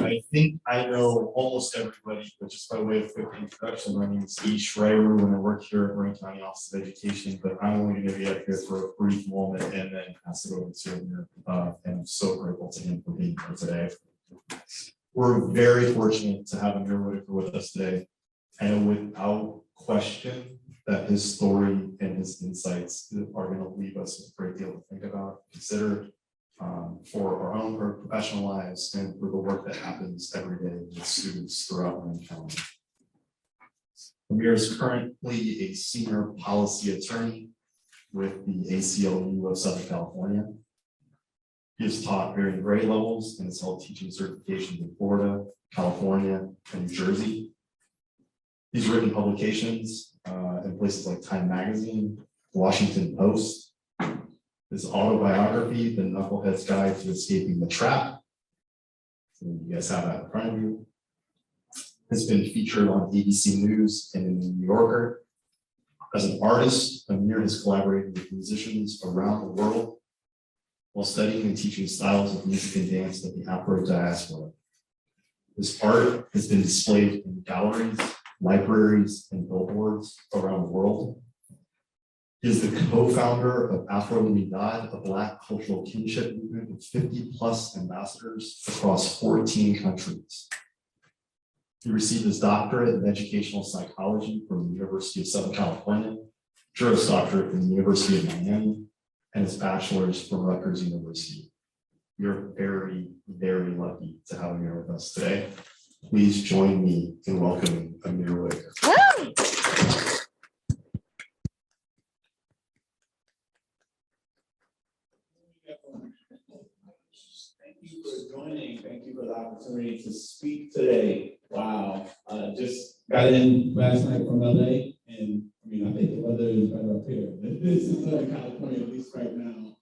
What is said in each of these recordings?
I think I know almost everybody, but just by way of quick introduction, my name is Lee Schreiber, and I work here at Marin County Office of Education, but I'm only going to be up here for a brief moment and then pass it over to Amir. And I'm so grateful to him for being here today. We're very fortunate to have Amir Whitaker with us today. I know without question that his story and his insights are going to leave us with a great deal to think about, consider for our own professional lives and for the work that happens every day with students throughout Marin County. Amir is currently a senior policy attorney with the ACLU of Southern California. He has taught varying grade levels and has held teaching certifications in Florida, California, and New Jersey. He's written publications in places like Time Magazine, Washington Post. His autobiography, The Knucklehead's Guide to Escaping the Trap, so you guys have that in front of you, has been featured on ABC News and in the New Yorker. As an artist, Amir has collaborated with musicians around the world while studying and teaching styles of music and dance at the Afro diaspora. His art has been displayed in galleries, libraries, and billboards around the world. He is the co-founder of Afro-Unidad, a Black cultural kinship movement with 50+ ambassadors across 14 countries. He received his doctorate in educational psychology from the University of Southern California, Juris Doctorate from the University of Miami, and his bachelor's from Rutgers University. We are very, very lucky to have Amir with us today. Please join me in welcoming Amir Whitaker. Woo! Thank you for joining. Thank you for the opportunity to speak today. Wow. Just got in last night from LA, and I mean, I think the weather is better up here than this is Southern California, at least right now.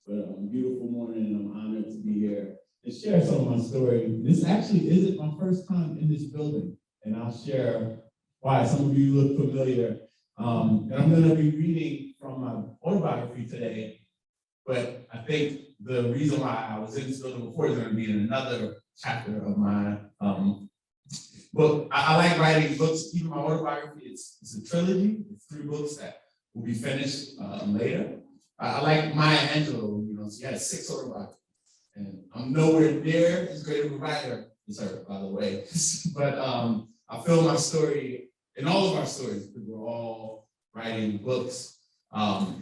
But beautiful morning, and I'm honored to be here and share some of my story. This actually isn't my first time in this building, and I'll share why. Some of you look familiar. And I'm going to be reading from my autobiography today. But I think the reason why I was in this building before is going to be in another chapter of my book. I like writing books. Even my autobiography, it's a trilogy. It's 3 books that will be finished later. I like Maya Angelou, you know, she had 6 autobiographies. And I'm nowhere near as great of a writer as her, by the way. But I feel my story, and all of our stories, because we're all writing books,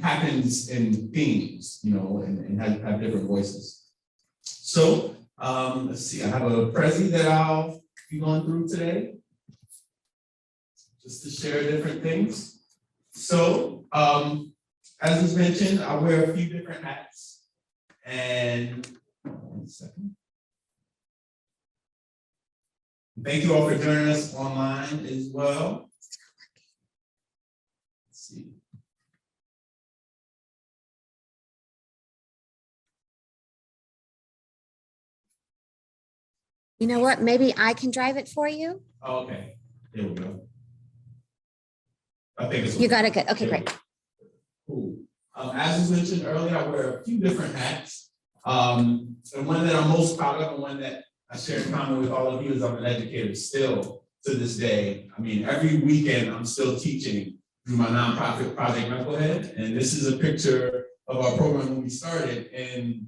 happens in themes, you know, and have different voices. So let's see, I have a Prezi that I'll be going through today, just to share different things. So as was mentioned, I wear a few different hats, and 1 second. Thank you all for joining us online as well. Let's see. You know what? Maybe I can drive it for you. Oh, okay, there we go. I think it's You got it good. Okay, great. Cool. As was mentioned earlier, I wear a few different hats. And one that I'm most proud of, and one that I share in common with all of you, is I'm an educator still to this day. I mean, every weekend I'm still teaching through my nonprofit project KnuckleHead. And this is a picture of our program when we started in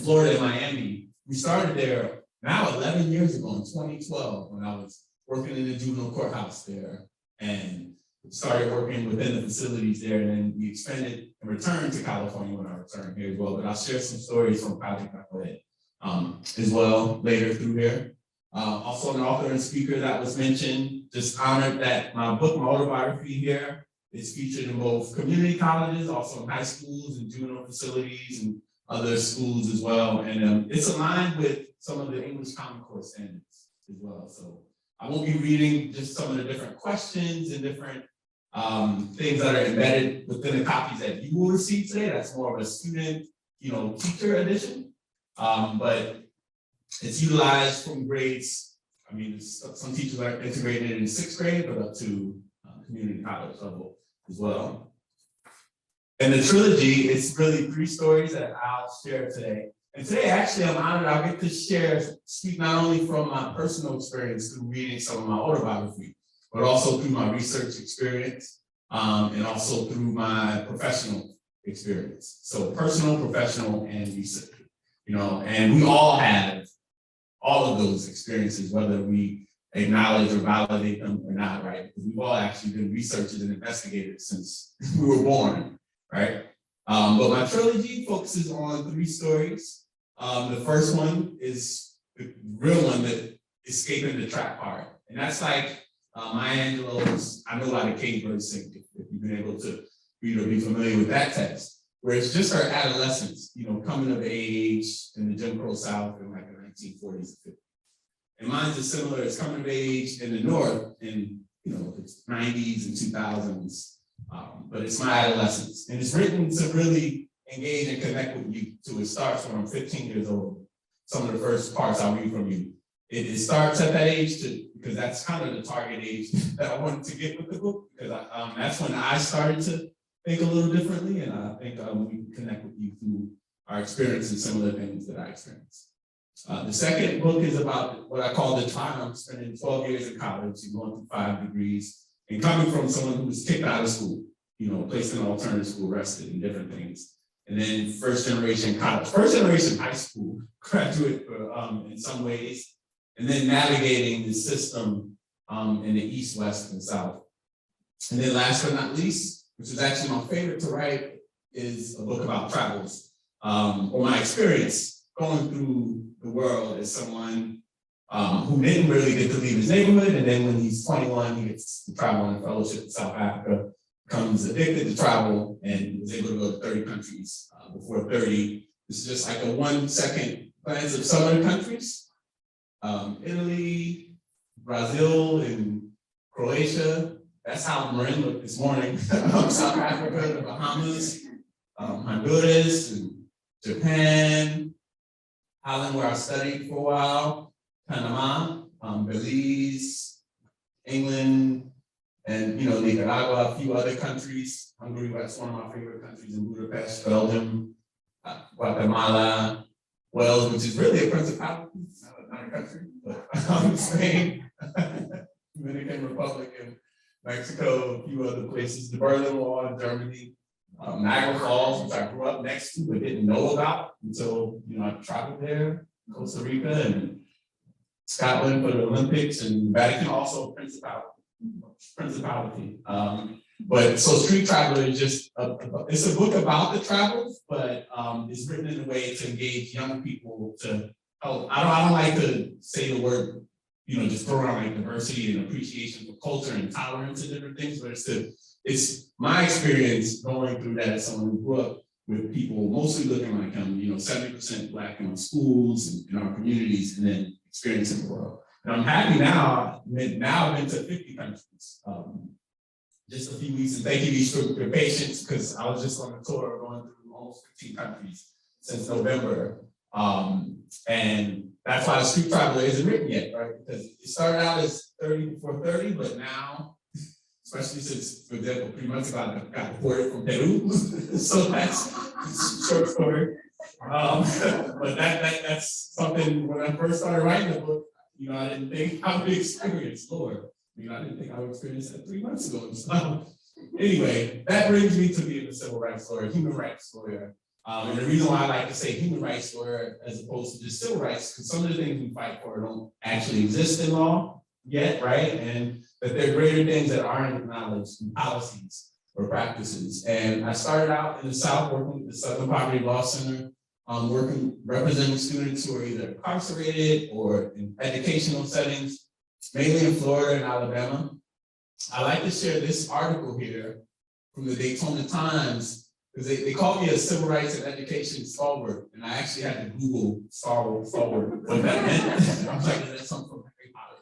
Florida, in Miami. We started there now 11 years ago in 2012, when I was working in the juvenile courthouse there, and started working within the facilities there, and then we expanded and returned to California when I returned here as well. But I'll share some stories from Project KnuckleHead as well later through here. Also an author and speaker that was mentioned. Just honored that my book, my autobiography here, is featured in both community colleges, also in high schools and juvenile facilities and other schools as well. And it's aligned with some of the English Common Core standards as well. So I won't be reading just some of the different questions and different things that are embedded within the copies that you will receive today. That's more of a student, you know, teacher edition. But it's utilized from grades. I mean, some teachers are integrated in 6th grade, but up to community college level as well. And the trilogy, it's really 3 stories that I'll share today. And today, actually, I'm honored I'll get to speak not only from my personal experience through reading some of my autobiography, but also through my research experience, and also through my professional experience. So personal, professional, and research, and we all have all of those experiences, whether we acknowledge or validate them or not, right? Because we've all actually been researchers and investigators since we were born, right? But my trilogy focuses on 3 stories. The first one is the real one, that escaping the trap part. And that's like Maya Angelou's I Know Why the Cage Birds Sing, if you've been able to read or be familiar with that text, where it's just her adolescence, coming of age in the Jim Crow South in like the 1940s and 50s. And mine's is similar, it's coming of age in the North in, the 90s and 2000s, but it's my adolescence. And it's written to really engage and connect with you. So it starts when I'm 15 years old. Some of the first parts I'll read from you. It starts at that age because that's kind of the target age that I wanted to get with the book, because that's when I started to think a little differently, and I think we can connect with you through our experience and similar things that I experienced. The second book is about what I call the triumph, spending 12 years in college and going through 5 degrees, and coming from someone who was kicked out of school, placed in an alternative school, arrested, and different things. And then first generation college, first generation high school graduate in some ways, and then navigating the system in the East, West, and South. And then last but not least, which is actually my favorite to write, is a book about travels, or my experience going through the world as someone who didn't really get to leave his neighborhood, and then when he's 21, he gets to travel on a fellowship in South Africa, becomes addicted to travel, and was able to go to 30 countries before 30. This is just like a 1-second glance of some of the countries. Italy, Brazil, and Croatia. That's how Marin looked this morning. South Africa, the Bahamas, Honduras, and Japan, Ireland, where I studied for a while, Panama, Belize, England, and Nicaragua, a few other countries. Hungary, that's one of my favorite countries, in Budapest, Belgium, Guatemala, Wales, which is really a principality, not a country, but Spain, Dominican Republic, and Mexico, a few other places, the Berlin Wall in Germany, Niagara Falls, which I grew up next to but didn't know about until I traveled there, Costa Rica and Scotland for the Olympics, and Vatican also principality. But so Street Traveler is just it's a book about the travels, but it's written in a way to engage young people to help. I don't like to say the word, just throw around like diversity and appreciation for culture and tolerance and different things, but it's my experience going through that as someone who grew up with people mostly looking like him, 70% Black in our schools and in our communities, and then experiencing the world. And I'm happy now I've been to 50 countries, just a few weeks, and thank you each for your patience, because I was just on a tour going through almost 15 countries since November. And that's why the Street Traveler isn't written yet, right? Because it started out as 30 before 30, but now, especially since, for example, 3 months ago, I got deported from Peru. So that's a short story. But that's something, when I first started writing the book, I didn't think I would experience, Lord. I didn't think I would experience that 3 months ago. So anyway, that brings me to being a civil rights lawyer, human rights lawyer. And the reason why I like to say human rights lawyer as opposed to just civil rights, because some of the things we fight for don't actually exist in law yet, right? And that there are greater things that aren't acknowledged in policies or practices. And I started out in the South working with the Southern Poverty Law Center, representing students who are either incarcerated or in educational settings, mainly in Florida and Alabama. I like to share this article here from the Daytona Times, because they called me a civil rights and education stalwart, and I actually had to Google stalwart, what that meant. I was like, that's something from Harry Potter.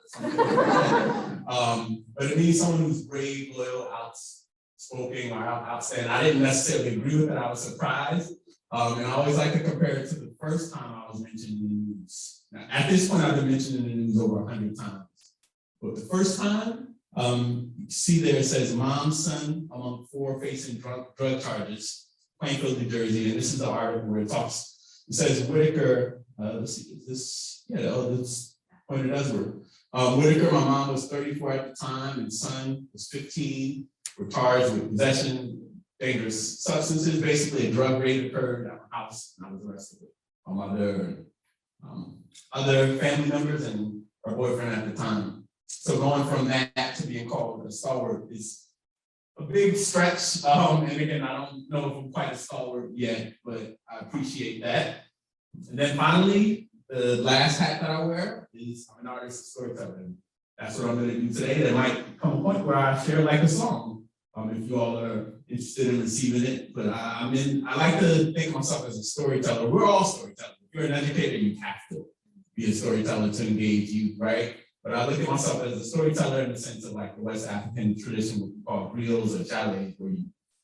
But it means someone who's brave, loyal, outspoken, or outstanding. I didn't necessarily agree with it. I was surprised. And I always like to compare it to the first time I was mentioned in the news. Now, at this point, I've been mentioned in the news over 100 times. But the first time, you see there it says, mom's son among 4 facing drug charges, Plainfield, New Jersey. And this is the article where it talks It says Whitaker, let's see, is this, yeah, oh, this pointed Esward. Whitaker, my mom was 34 at the time, and son was 15, were charged with possession, dangerous substances. Basically, a drug raid occurred at my house, and I was arrested with my mother and other family members and our boyfriend at the time. So going from that to being called a stalwart is a big stretch. And again, I don't know if I'm quite a stalwart yet, but I appreciate that. And then finally, the last hat that I wear is I'm an artist and storyteller. That's what I'm going to do today. There might come a point where I share like a song, if you all are interested in receiving it. But I like to think of myself as a storyteller. We're all storytellers. If you're an educator, you have to be a storyteller to engage youth, right? But I look at myself as a storyteller in the sense of like the West African tradition, what we call griots or chalets, where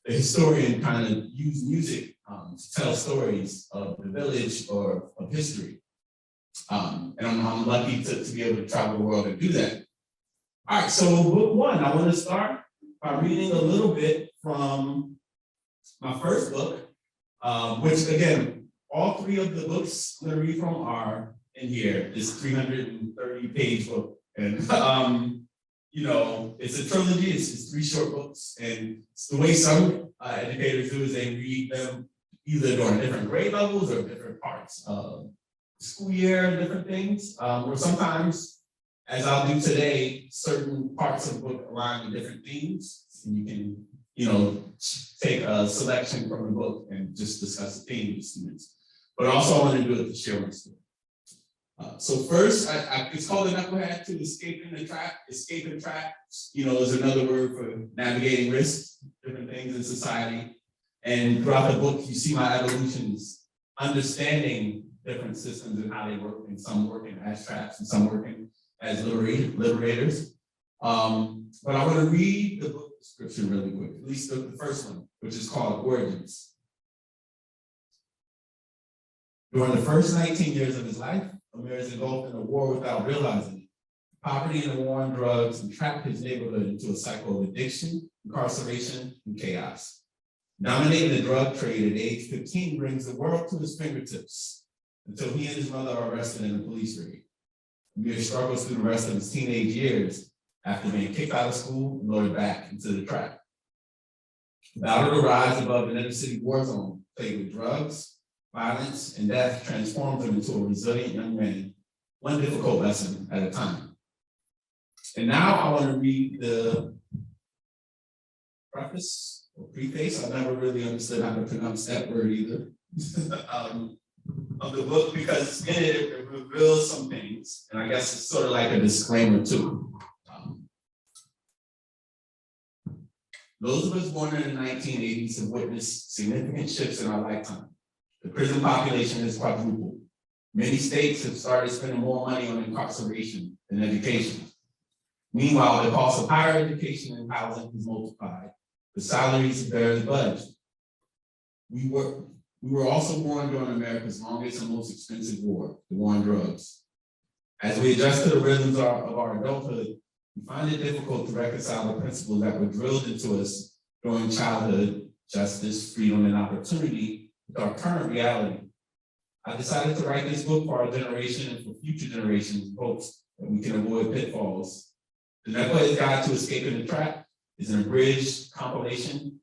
the historian kind of use music to tell stories of the village or of history. And I'm lucky to be able to travel the world and do that. All right, so book one, I want to start by reading a little bit from my first book, which again, all three of the books I'm going to read from are in here, this 330-page book. And, you know, it's a trilogy, it's three short books. And it's the way some educators do is they read them either during different grade levels or different parts of the school year and different things. Or sometimes, as I'll do today, certain parts of the book align with different themes. And you can, you know, take a selection from the book and just discuss the theme with students. But also I want to do it to share my story. So first, it's called the KnuckleHead to escaping the trap. Escaping trap, you know, is another word for navigating risks, different things in society. And throughout the book, you see my evolutions, understanding different systems and how they work, and some working as traps and some working as liberators. But I want to read the book description really quick, at least the first one, which is called Origins. During the first 19 years of his life, Amir is engulfed in a war without realizing it. Poverty and the war on drugs entrapped his neighborhood into a cycle of addiction, incarceration, and chaos. Dominating the drug trade at age 15 brings the world to his fingertips until he and his mother are arrested in a police raid. Amir struggles through the rest of his teenage years after being kicked out of school and lured back into the trap. The battle to rise above an inner city war zone plagued with drugs, violence, and death transforms him into a resilient young man, one difficult lesson at a time. And now I want to read the preface or preface. I never really understood how to pronounce that word either, of the book, because in it reveals some things, and I guess it's sort of like a disclaimer too. Those of us born in the 1980s have witnessed significant shifts in our lifetime. The prison population has quadrupled. Many states have started spending more money on incarceration than education. Meanwhile, the cost of higher education and housing has multiplied. The salaries have barely budged. We were also born during America's longest and most expensive war, the war on drugs. As we adjust to the rhythms of our adulthood, we find it difficult to reconcile the principles that were drilled into us during childhood, justice, freedom, and opportunity, with our current reality. I decided to write this book for our generation and for future generations in hopes that we can avoid pitfalls. The KnuckleHead's Guide to Escaping the Trap is an abridged compilation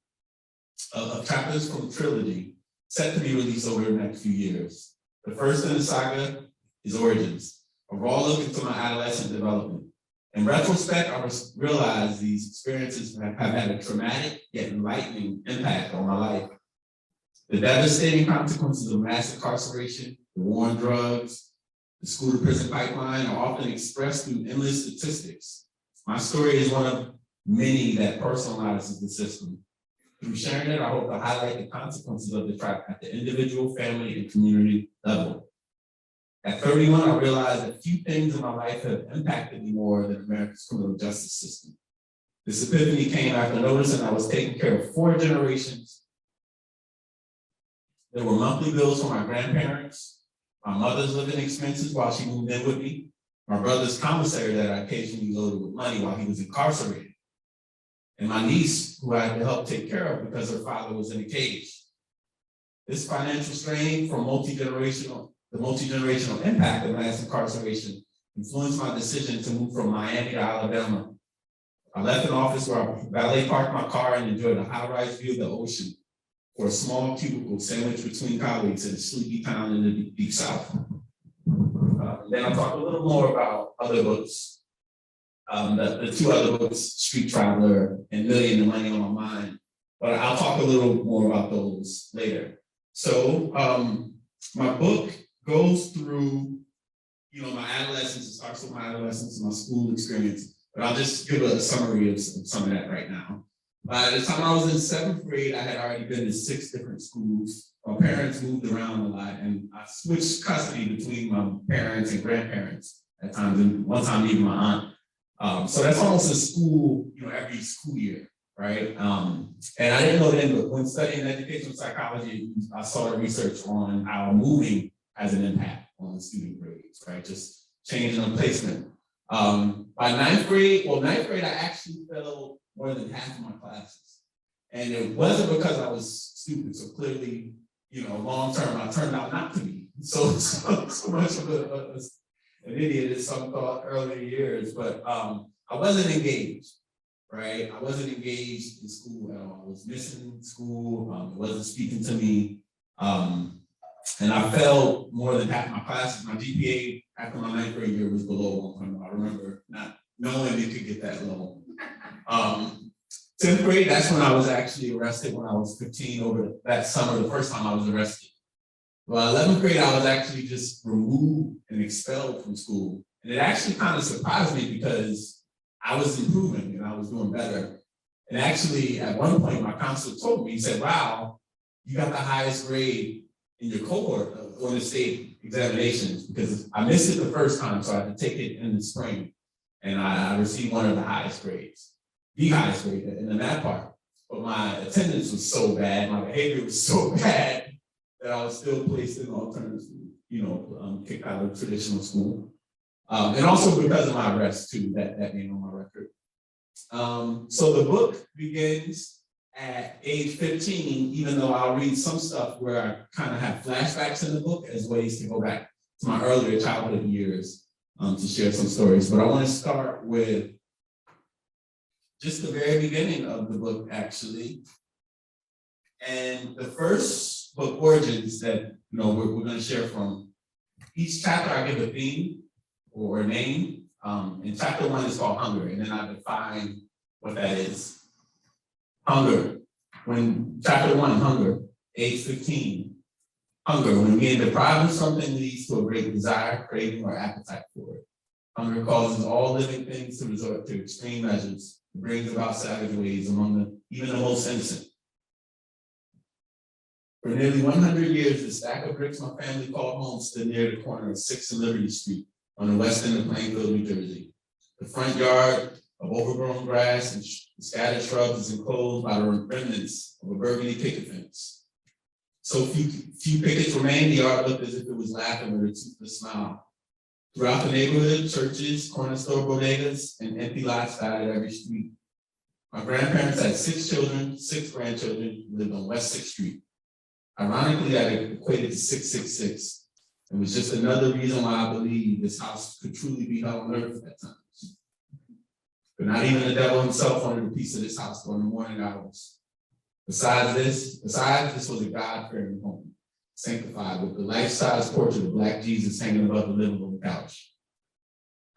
of chapters from a trilogy set to be released over the next few years. The first in the saga is Origins, a raw look into my adolescent development. In retrospect, I realized these experiences have had a traumatic yet enlightening impact on my life. The devastating consequences of mass incarceration, the war on drugs, the school to prison pipeline are often expressed through endless statistics. My story is one of many that personalizes the system. Through sharing it, I hope to highlight the consequences of the trap at the individual, family, and community level. At 31, I realized that few things in my life have impacted me more than America's criminal justice system. This epiphany came after noticing I was taking care of 4 generations. There were monthly bills for my grandparents, my mother's living expenses while she moved in with me, my brother's commissary that I occasionally loaded with money while he was incarcerated, and my niece, who I had to help take care of because her father was in a cage. This financial strain from the multi-generational impact of mass incarceration influenced my decision to move from Miami to Alabama. I left an office where I valet parked my car and enjoyed a high-rise view of the ocean for a small cubicle sandwiched between colleagues in a sleepy town in the deep South. Then I'll talk a little more about other books. The two other books, Street Traveler and Million and Money on My Mind. But I'll talk a little more about those later. So my book goes through, my adolescence. It starts with my adolescence and my school experience. But I'll just give a summary of some of that right now. By the time I was in 7th grade, I had already been to 6 different schools. My parents moved around a lot, and I switched custody between my parents and grandparents at times, and one time even my aunt. So that's almost a school, every school year, right? And I didn't know then, but when studying educational psychology, I saw the research on how moving has an impact on student grades, right? Just changing of placement. By 9th grade, I actually failed more than half of my classes. And it wasn't because I was stupid, so clearly, long term, I turned out not to be. So much of an idiot as some thought earlier years, but I wasn't engaged, right? I wasn't engaged in school at all. I was missing school, it wasn't speaking to me. And I failed more than half my classes. My GPA after my 9th grade year was below 1.0. I remember not knowing it could get that low. 10th grade, that's when I was actually arrested when I was 15 over that summer, the first time I was arrested. Well, 11th grade, I was actually just removed and expelled from school. And it actually kind of surprised me because I was improving and I was doing better. And actually, at one point, my counselor told me, he said, wow, you got the highest grade in your cohort on the state examinations, because I missed it the first time, so I had to take it in the spring. And I received one of the highest grades, the highest grade in the math part. But my attendance was so bad, my behavior was so bad that I was still placed in alternative school, kicked out of traditional school. And also because of my arrest too, that being on my record. So the book begins at age 15, even though I'll read some stuff where I kind of have flashbacks in the book as ways to go back to my earlier childhood years to share some stories. But I want to start with just the very beginning of the book, actually. And the first book, Origins, that we're going to share from. Each chapter I give a theme or a name. And chapter 1 is called Hunger, and then I define what that is. Hunger. When chapter 1, hunger, age 15. Hunger, when being deprived of something leads to a great desire, craving, or appetite for it. Hunger causes all living things to resort to extreme measures. It brings about savage ways among even the most innocent. For nearly 100 years, the stack of bricks my family called home stood near the corner of 6th and Liberty Street on the west end of Plainfield, New Jersey. The front yard of overgrown grass and scattered shrubs is enclosed by the remnants of a burgundy picket fence. So few pickets remained, the yard looked as if it was laughing with a toothless smile. Throughout the neighborhood, churches, corner store bodegas, and empty lots dotted every street. My grandparents had 6 children, 6 grandchildren who lived on West 6th Street. Ironically, that equated to 666. It was just another reason why I believe this house could truly be hell on earth at times. But not even the devil himself wanted a piece of this house during the morning hours. Besides this was a God-fearing home, sanctified with the life-size portrait of Black Jesus hanging above the living room couch.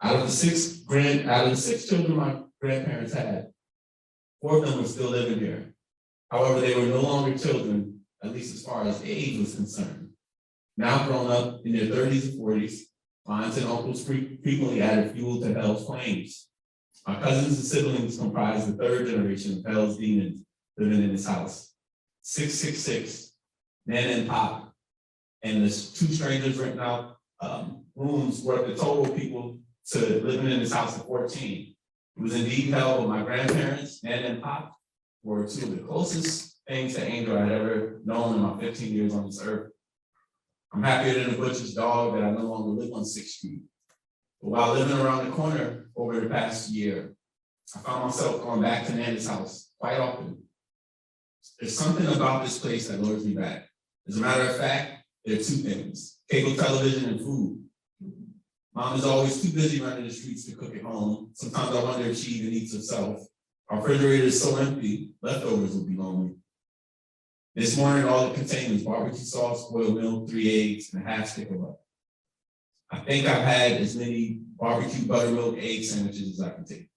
Out of the six children my grandparents had, 4 of them were still living here. However, they were no longer children, at least as far as age was concerned. Now grown up in their 30s and 40s, my aunts and uncles frequently added fuel to hell's flames. My cousins and siblings comprise the 3rd generation of hell's demons living in this house. 666, Nana and Pop, and there's 2 strangers renting out rooms worth the total people to living in this house of 14. It was indeed hell, but my grandparents, Nana and Pop, were 2 of the closest things to Angel I had ever known in my 15 years on this earth. I'm happier than a butcher's dog that I no longer live on 6th Street. But while living around the corner over the past year, I found myself going back to Nana's house quite often. There's something about this place that lures me back. As a matter of fact, there are two things: cable television and food. Mom is always too busy running the streets to cook at home. Sometimes I wonder if she even eats herself. Our refrigerator is so empty, leftovers will be lonely. This morning, all it contained was barbecue sauce, boiled milk, 3 eggs, and a half stick of butter. I think I've had as many barbecue buttermilk egg sandwiches as I can take.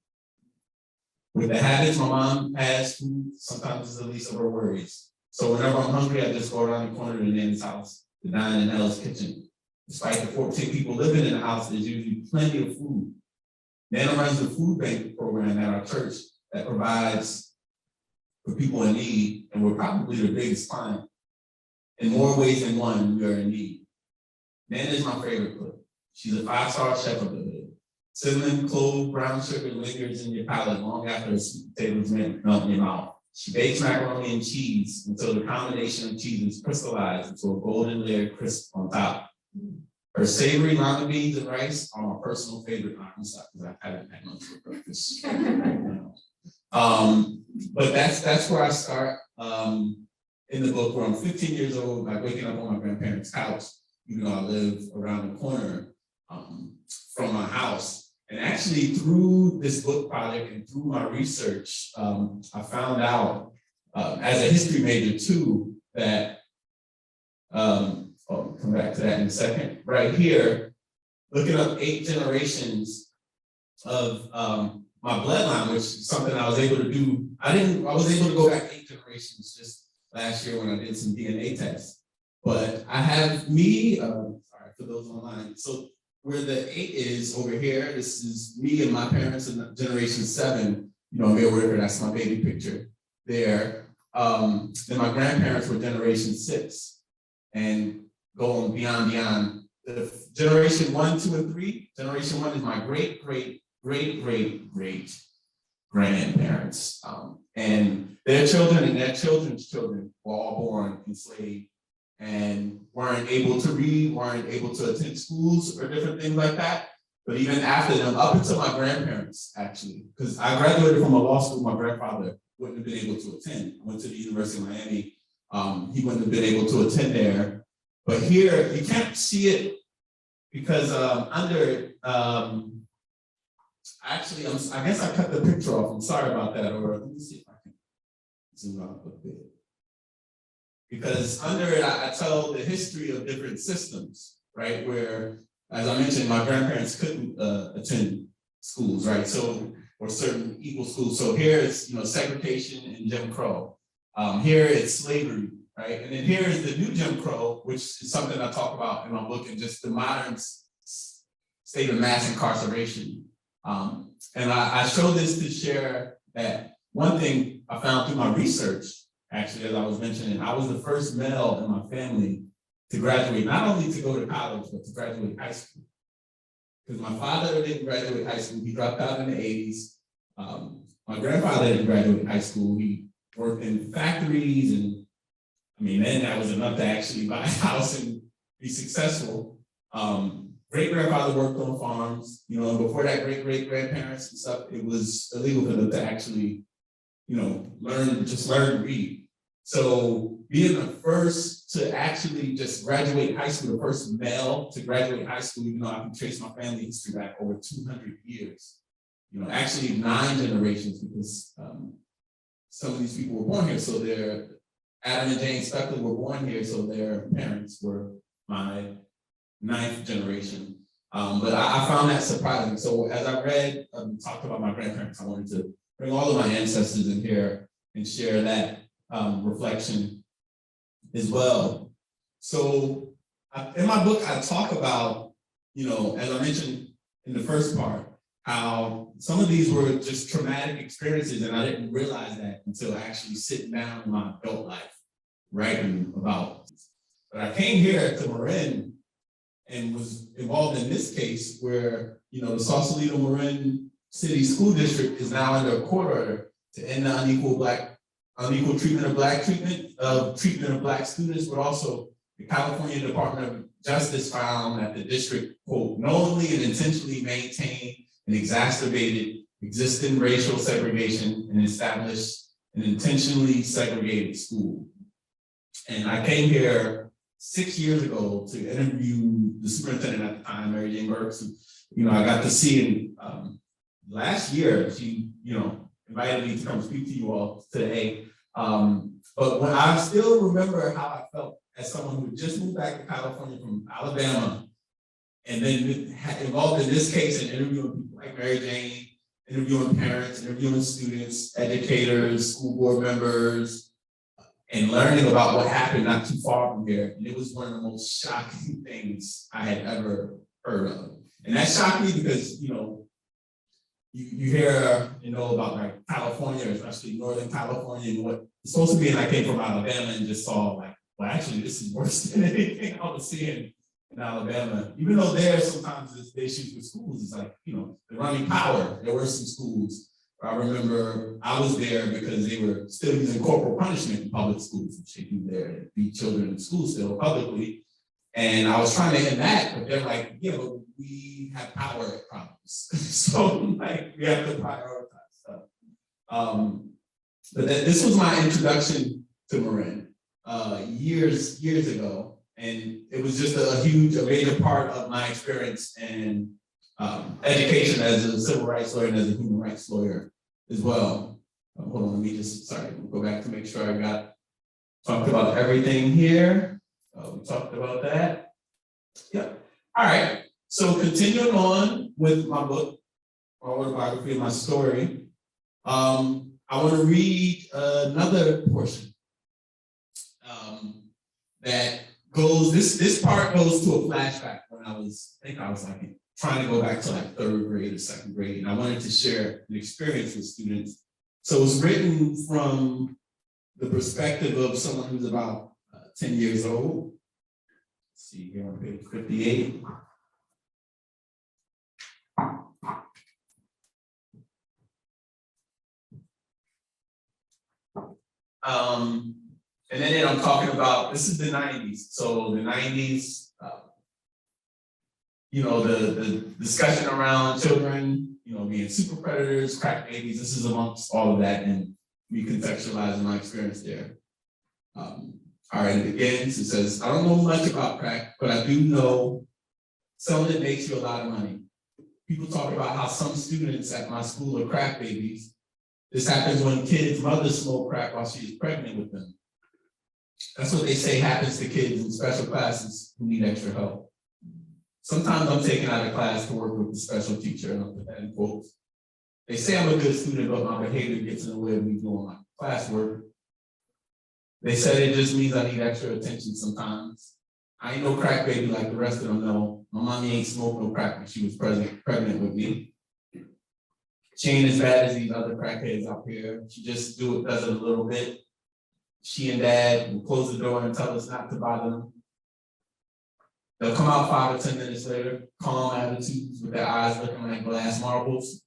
With the habits my mom has, food sometimes is the least of her worries. So whenever I'm hungry, I just go around the corner to Nan's house to dine in Elle's kitchen. Despite the 14 people living in the house, there's usually plenty of food. Nana runs the food bank program at our church that provides for people in need, and we're probably the biggest client. In more ways than one, we are in need. Nana is my favorite cook. She's a 5-star chef of the hood. Cinnamon, clove, brown sugar lingers in your palate long after the sweet potatoes melt in your mouth. She bakes macaroni and cheese until the combination of cheeses crystallizes into a golden layered crisp on top. Her savory lima beans and rice are my personal favorite. I'm sorry, because I haven't had lunch for breakfast right now. But that's where I start in the book, where I'm 15 years old, by waking up on my grandparents' couch, even though I live around the corner from my house. And actually, through this book project and through my research, I found out as a history major too that I'll come back to that in a second. Right here, looking up 8 generations of my bloodline, which is something I was able to do. I was able to go back 8 generations just last year when I did some DNA tests. But I have me, sorry for those online. So where the 8 is over here, this is me and my parents in generation 7. You know, Amir, Whitaker, that's my baby picture there. Then my grandparents were generation 6. And going beyond. The generation 1, 2, and 3. Generation 1 is my great grandparents. And their children and their children's children were all born enslaved and weren't able to read, weren't able to attend schools or different things like that. But even after them, up until my grandparents, actually, because I graduated from a law school my grandfather wouldn't have been able to attend. I went to the University of Miami. He wouldn't have been able to attend there. But here, you can't see it because actually, I guess I cut the picture off. I'm sorry about that. Or let me see if I can zoom out a bit. Because under it, I tell the history of different systems, right? Where, as I mentioned, my grandparents couldn't attend schools, right? So, or certain equal schools. So here it's, segregation and Jim Crow. Here it's slavery. Right, and then here is the new Jim Crow, which is something I talk about in my book, and just the modern state of mass incarceration. And I show this to share that one thing I found through my research, actually, as I was mentioning, I was the first male in my family to graduate, not only to go to college, but to graduate high school. Because my father didn't graduate high school, he dropped out in the 80s. My grandfather didn't graduate high school, he worked in factories and then that was enough to actually buy a house and be successful. Great-grandfather worked on farms, and before that, great-grandparents and stuff, it was illegal for them to actually, learn to read. So being the first to actually just graduate high school, the first male to graduate high school, even though I can trace my family history back over 200 years, actually 9 generations, because some of these people were born here, so they're Adam and Jane Speckler were born here, so their parents were my 9th generation. But I found that surprising. So as I read, talked about my grandparents, I wanted to bring all of my ancestors in here and share that reflection as well. So in my book, I talk about, as I mentioned in the first part, how some of these were just traumatic experiences, and I didn't realize that until actually sitting down in my adult life, writing about. But I came here to Marin and was involved in this case where, the Sausalito Marin City School District is now under a court order to end the unequal treatment of Black students, but also the California Department of Justice found that the district, quote, knowingly and intentionally maintained and exacerbated existing racial segregation and established an intentionally segregated school. And I came here 6 years ago to interview the superintendent at the time, Mary Jane Burks, who, I got to see in last year. She, invited me to come speak to you all today. But when I still remember how I felt as someone who just moved back to California from Alabama, and then involved in this case and interviewing people like Mary Jane, interviewing parents, interviewing students, educators, school board members, and learning about what happened not too far from here. And it was one of the most shocking things I had ever heard of. And that shocked me because, you hear, about like California, especially Northern California, and what it's supposed to be. And I came from Alabama and just saw like, well, actually, this is worse than anything I was seeing in Alabama. Even though there sometimes the issues with schools is like, the running power. There were some schools. I remember I was there because they were still using corporal punishment in public schools, which they do there, to beat children in school still publicly. And I was trying to end that, but they're like, yeah, but we have power problems. So like we have to prioritize stuff. But this was my introduction to Marin years ago. And it was just a major part of my experience in education as a civil rights lawyer and as a human rights lawyer as well. Hold on, let me go back to make sure I talked about everything here. We talked about that. Yep. All right. So continuing on with my book, my autobiography, and my story, I want to read another portion that goes. This part goes to a flashback when I think I was like trying to go back to like 3rd grade or 2nd grade, and I wanted to share an experience with students. So it was written from the perspective of someone who's about 10 years old. Let's see here on page 58. And then I'm talking about, this is the 90s. So the 90s, the discussion around children, being super predators, crack babies, this is amongst all of that, and recontextualizing my experience there. All right, it begins, it says, I don't know much about crack, but I do know selling it makes you a lot of money. People talk about how some students at my school are crack babies. This happens when kids' mothers smoke crack while she is pregnant with them. That's what they say happens to kids in special classes who need extra help. Sometimes I'm taken out of class to work with the special teacher, and I'll put that in quotes. They say I'm a good student, but my behavior gets in the way of me doing my classwork. They said it just means I need extra attention sometimes. I ain't no crack baby like the rest of them know. My mommy ain't smoked no crack when she was pregnant with me. She ain't as bad as these other crackheads out here. She just does it a little bit. She and dad will close the door and tell us not to bother them. They'll come out 5 or 10 minutes later, calm attitudes with their eyes looking like glass marbles.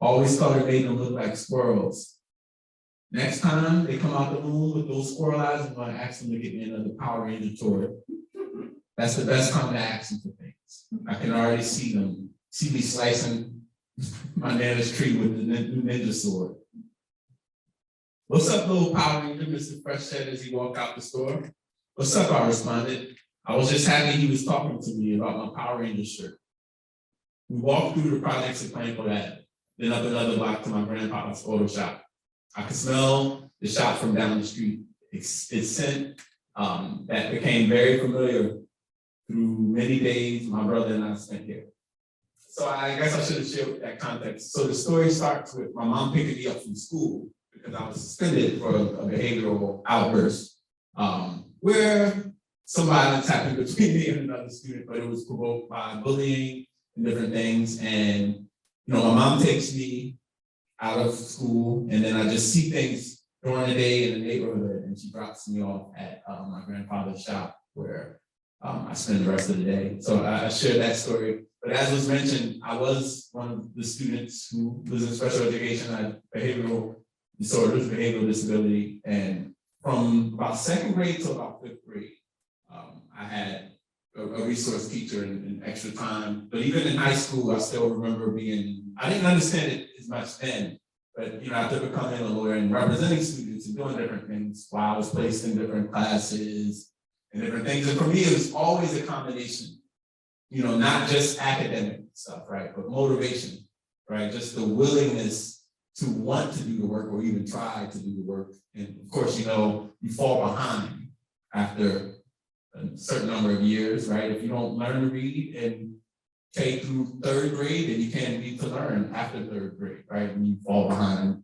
Always thought it made them look like squirrels. Next time they come out the room with those squirrel eyes, I'm going to ask them to get me another Power Ranger toy. That's the best time to ask them for things. I can already see me slicing my nana's tree with the new ninja sword. What's up, little Power Ranger, Mr. Fresh said as he walked out the store. What's up, I responded. I was just happy he was talking to me about my Power Ranger shirt. We walked through the projects at Plainfield Ave, then up another block to my grandpa's auto shop. I could smell the shop from down the street. It's scent that became very familiar through many days my brother and I spent here. So I guess I should have shared that context. So the story starts with my mom picking me up from school because I was suspended for a behavioral outburst where some violence happened between me and another student, but it was provoked by bullying and different things. And, my mom takes me out of school, and then I just see things during the day in the neighborhood, and she drops me off at my grandfather's shop where I spend the rest of the day. So I shared that story. But as was mentioned, I was one of the students who was in special education. I had behavioral disorders, behavioral disability, and from about 2nd grade to about 5th grade, I had a resource teacher and extra time. But even in high school, I still remember I didn't understand it as much then, but after becoming a lawyer and representing students and doing different things while I was placed in different classes, and different things. And for me, it was always a combination, you know, not just academic stuff, right, but motivation, right? Just the willingness to want to do the work or even try to do the work. And of course, you know, you fall behind after a certain number of years, right? If you don't learn to read in K through third grade, then you can't read to learn after third grade, right? And you fall behind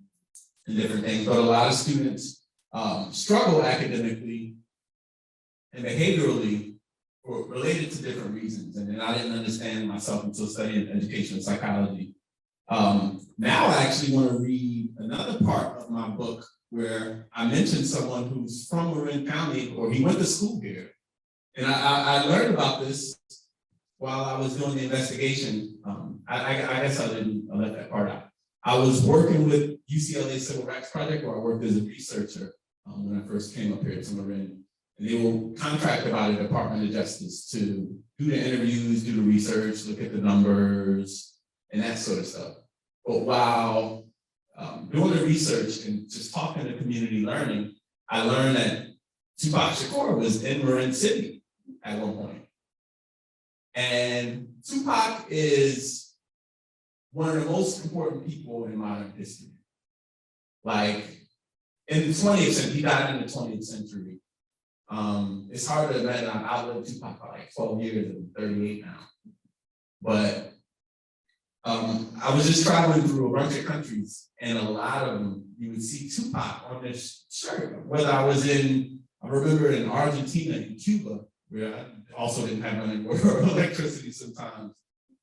in different things. But a lot of students struggle academically and behaviorally related to different reasons. And then I didn't understand myself until studying education psychology. Now I actually want to read another part of my book where I mentioned someone who's from Marin County, or he went to school here. And I learned about this while I was doing the investigation. I guess I left that part out. I was working with UCLA Civil Rights Project, where I worked as a researcher when I first came up here to Marin. And they were contracted by the Department of Justice to do the interviews, do the research, look at the numbers, and that sort of stuff. But while doing the research and just talking to community learning, I learned that Tupac Shakur was in Marin City at one point. And Tupac is one of the most important people in modern history. Like, in the 20th century, he died in the 20th century. It's hard to imagine I've outlived Tupac for like 12 years and I'm 38 now. But I was just traveling through a bunch of countries, and a lot of them, you would see Tupac on this shirt. Whether I remember in Argentina and Cuba, where I also didn't have running water or electricity sometimes,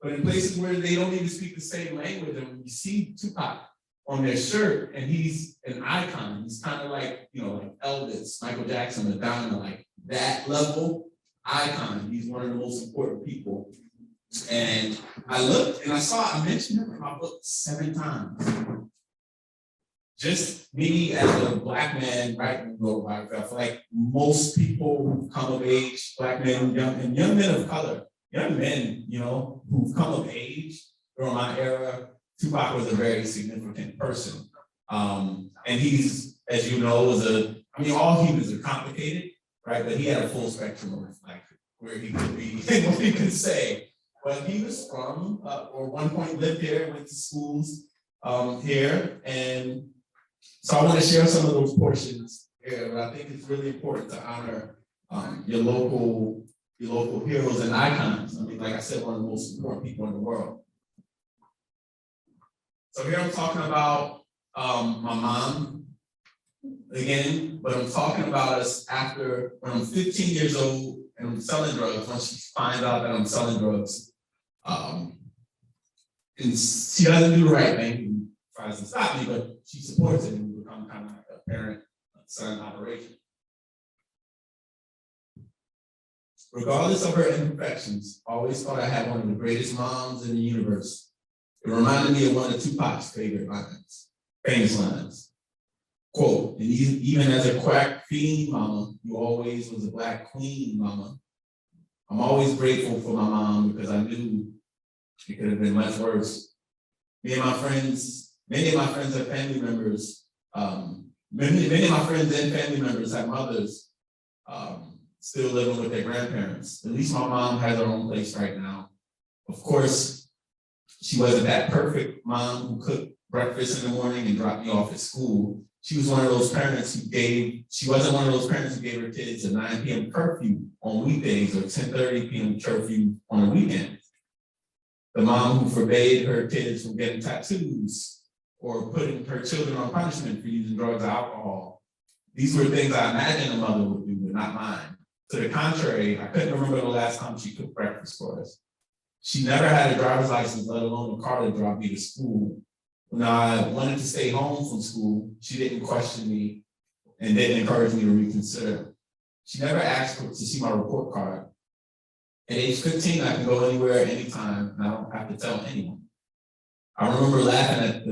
but in places where they don't even speak the same language, and when you see Tupac on their shirt, and he's an icon, he's kind of like, you know, like Elvis, Michael Jackson, Madonna, like that level icon. He's one of the most important people. And I looked and I mentioned him in my book 7 times. Just me as a Black man writing a biography. I feel like most people who've come of age, Black men, young men of color, young men, you know, who've come of age during my era, Tupac was a very significant person. And he's, as you know, all humans are complicated, right? But he had a full spectrum of like where he could be and what he could say. But he was from, or one point lived here, went to schools here. And so I want to share some of those portions here, but I think it's really important to honor your local heroes and icons. I mean, like I said, one of the most important people in the world. So here I'm talking about my mom again, but I'm talking about us after when I'm 15 years old and I'm selling drugs. Once she finds out that I'm selling drugs, and she doesn't do the right thing and tries to stop me, but she supports it and we become kind of like a parent-son operation. Regardless of her imperfections, I always thought I had one of the greatest moms in the universe. It reminded me of one of Tupac's favorite lines, famous lines. Quote, and even as a quack fiend mama, you always was a Black queen mama. I'm always grateful for my mom because I knew it could have been much worse. Many of my friends have family members, many of my friends and family members have mothers still living with their grandparents. At least my mom has her own place right now. Of course, she wasn't that perfect mom who cooked breakfast in the morning and dropped me off at school. She was one of those parents she wasn't one of those parents who gave her kids a 9 p.m. curfew on weekdays or 10:30 p.m. curfew on the weekend. The mom who forbade her kids from getting tattoos or putting her children on punishment for using drugs or alcohol. These were things I imagined a mother would do, but not mine. To the contrary, I couldn't remember the last time she cooked breakfast for us. She never had a driver's license, let alone a car to drive me to school. When I wanted to stay home from school, she didn't question me and didn't encourage me to reconsider. She never asked to see my report card. At age 15, I can go anywhere, anytime, and I don't have to tell anyone. I remember laughing at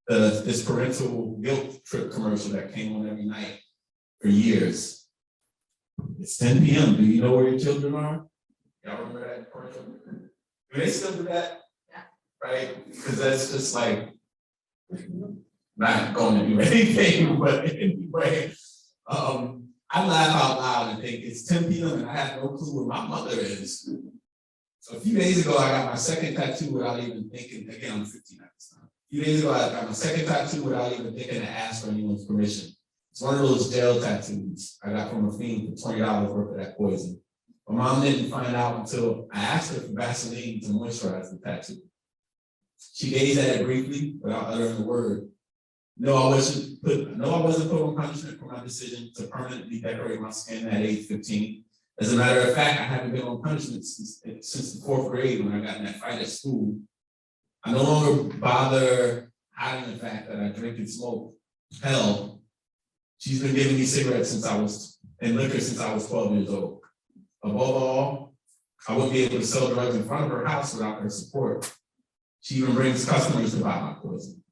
this parental guilt trip commercial that came on every night for years. It's 10 p.m. Do you know where your children are? Y'all remember that commercial? Do they still do that? Yeah. Right? Because that's just like, not going to do anything, but anyway, I I laugh out loud and think it's 10 p.m. and I have no clue where my mother is. So a few days ago, I got my second tattoo without even thinking. Again, I'm 15 at this time. A few days ago, I got my second tattoo without even thinking to ask for anyone's permission. It's one of those jail tattoos I got from a fiend for $20 worth of that poison. My mom didn't find out until I asked her for Vaseline to moisturize the tattoo. She gazed at it briefly without uttering a word. No, I wasn't put on punishment for my decision to permanently decorate my skin at age 15. As a matter of fact, I haven't been on punishment since the 4th grade when I got in that fight at school. I no longer bother hiding the fact that I drink and smoke. Hell, she's been giving me cigarettes and liquor since I was 12 years old. Above all, I wouldn't be able to sell drugs in front of her house without her support. She even brings customers to buy my poison.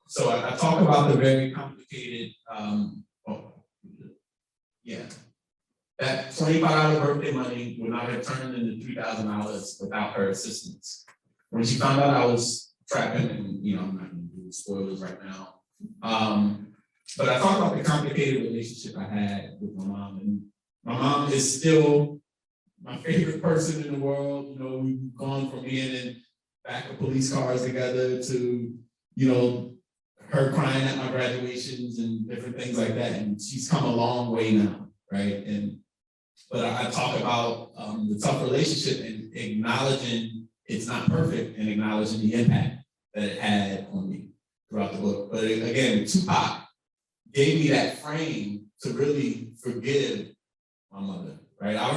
So I talk about the very complicated, that $25 birthday money would not have turned into $3,000 without her assistance. When she found out I was trapping, and I'm not going to do spoilers right now, but I talk about the complicated relationship I had with my mom, and my mom is still my favorite person in the world. We've gone from being in back of police cars together to, her crying at my graduations and different things like that. And she's come a long way now, right? But I talk about the tough relationship and acknowledging it's not perfect and acknowledging the impact that it had on me throughout the book. But again, Tupac gave me that frame to really forgive my mother, right? I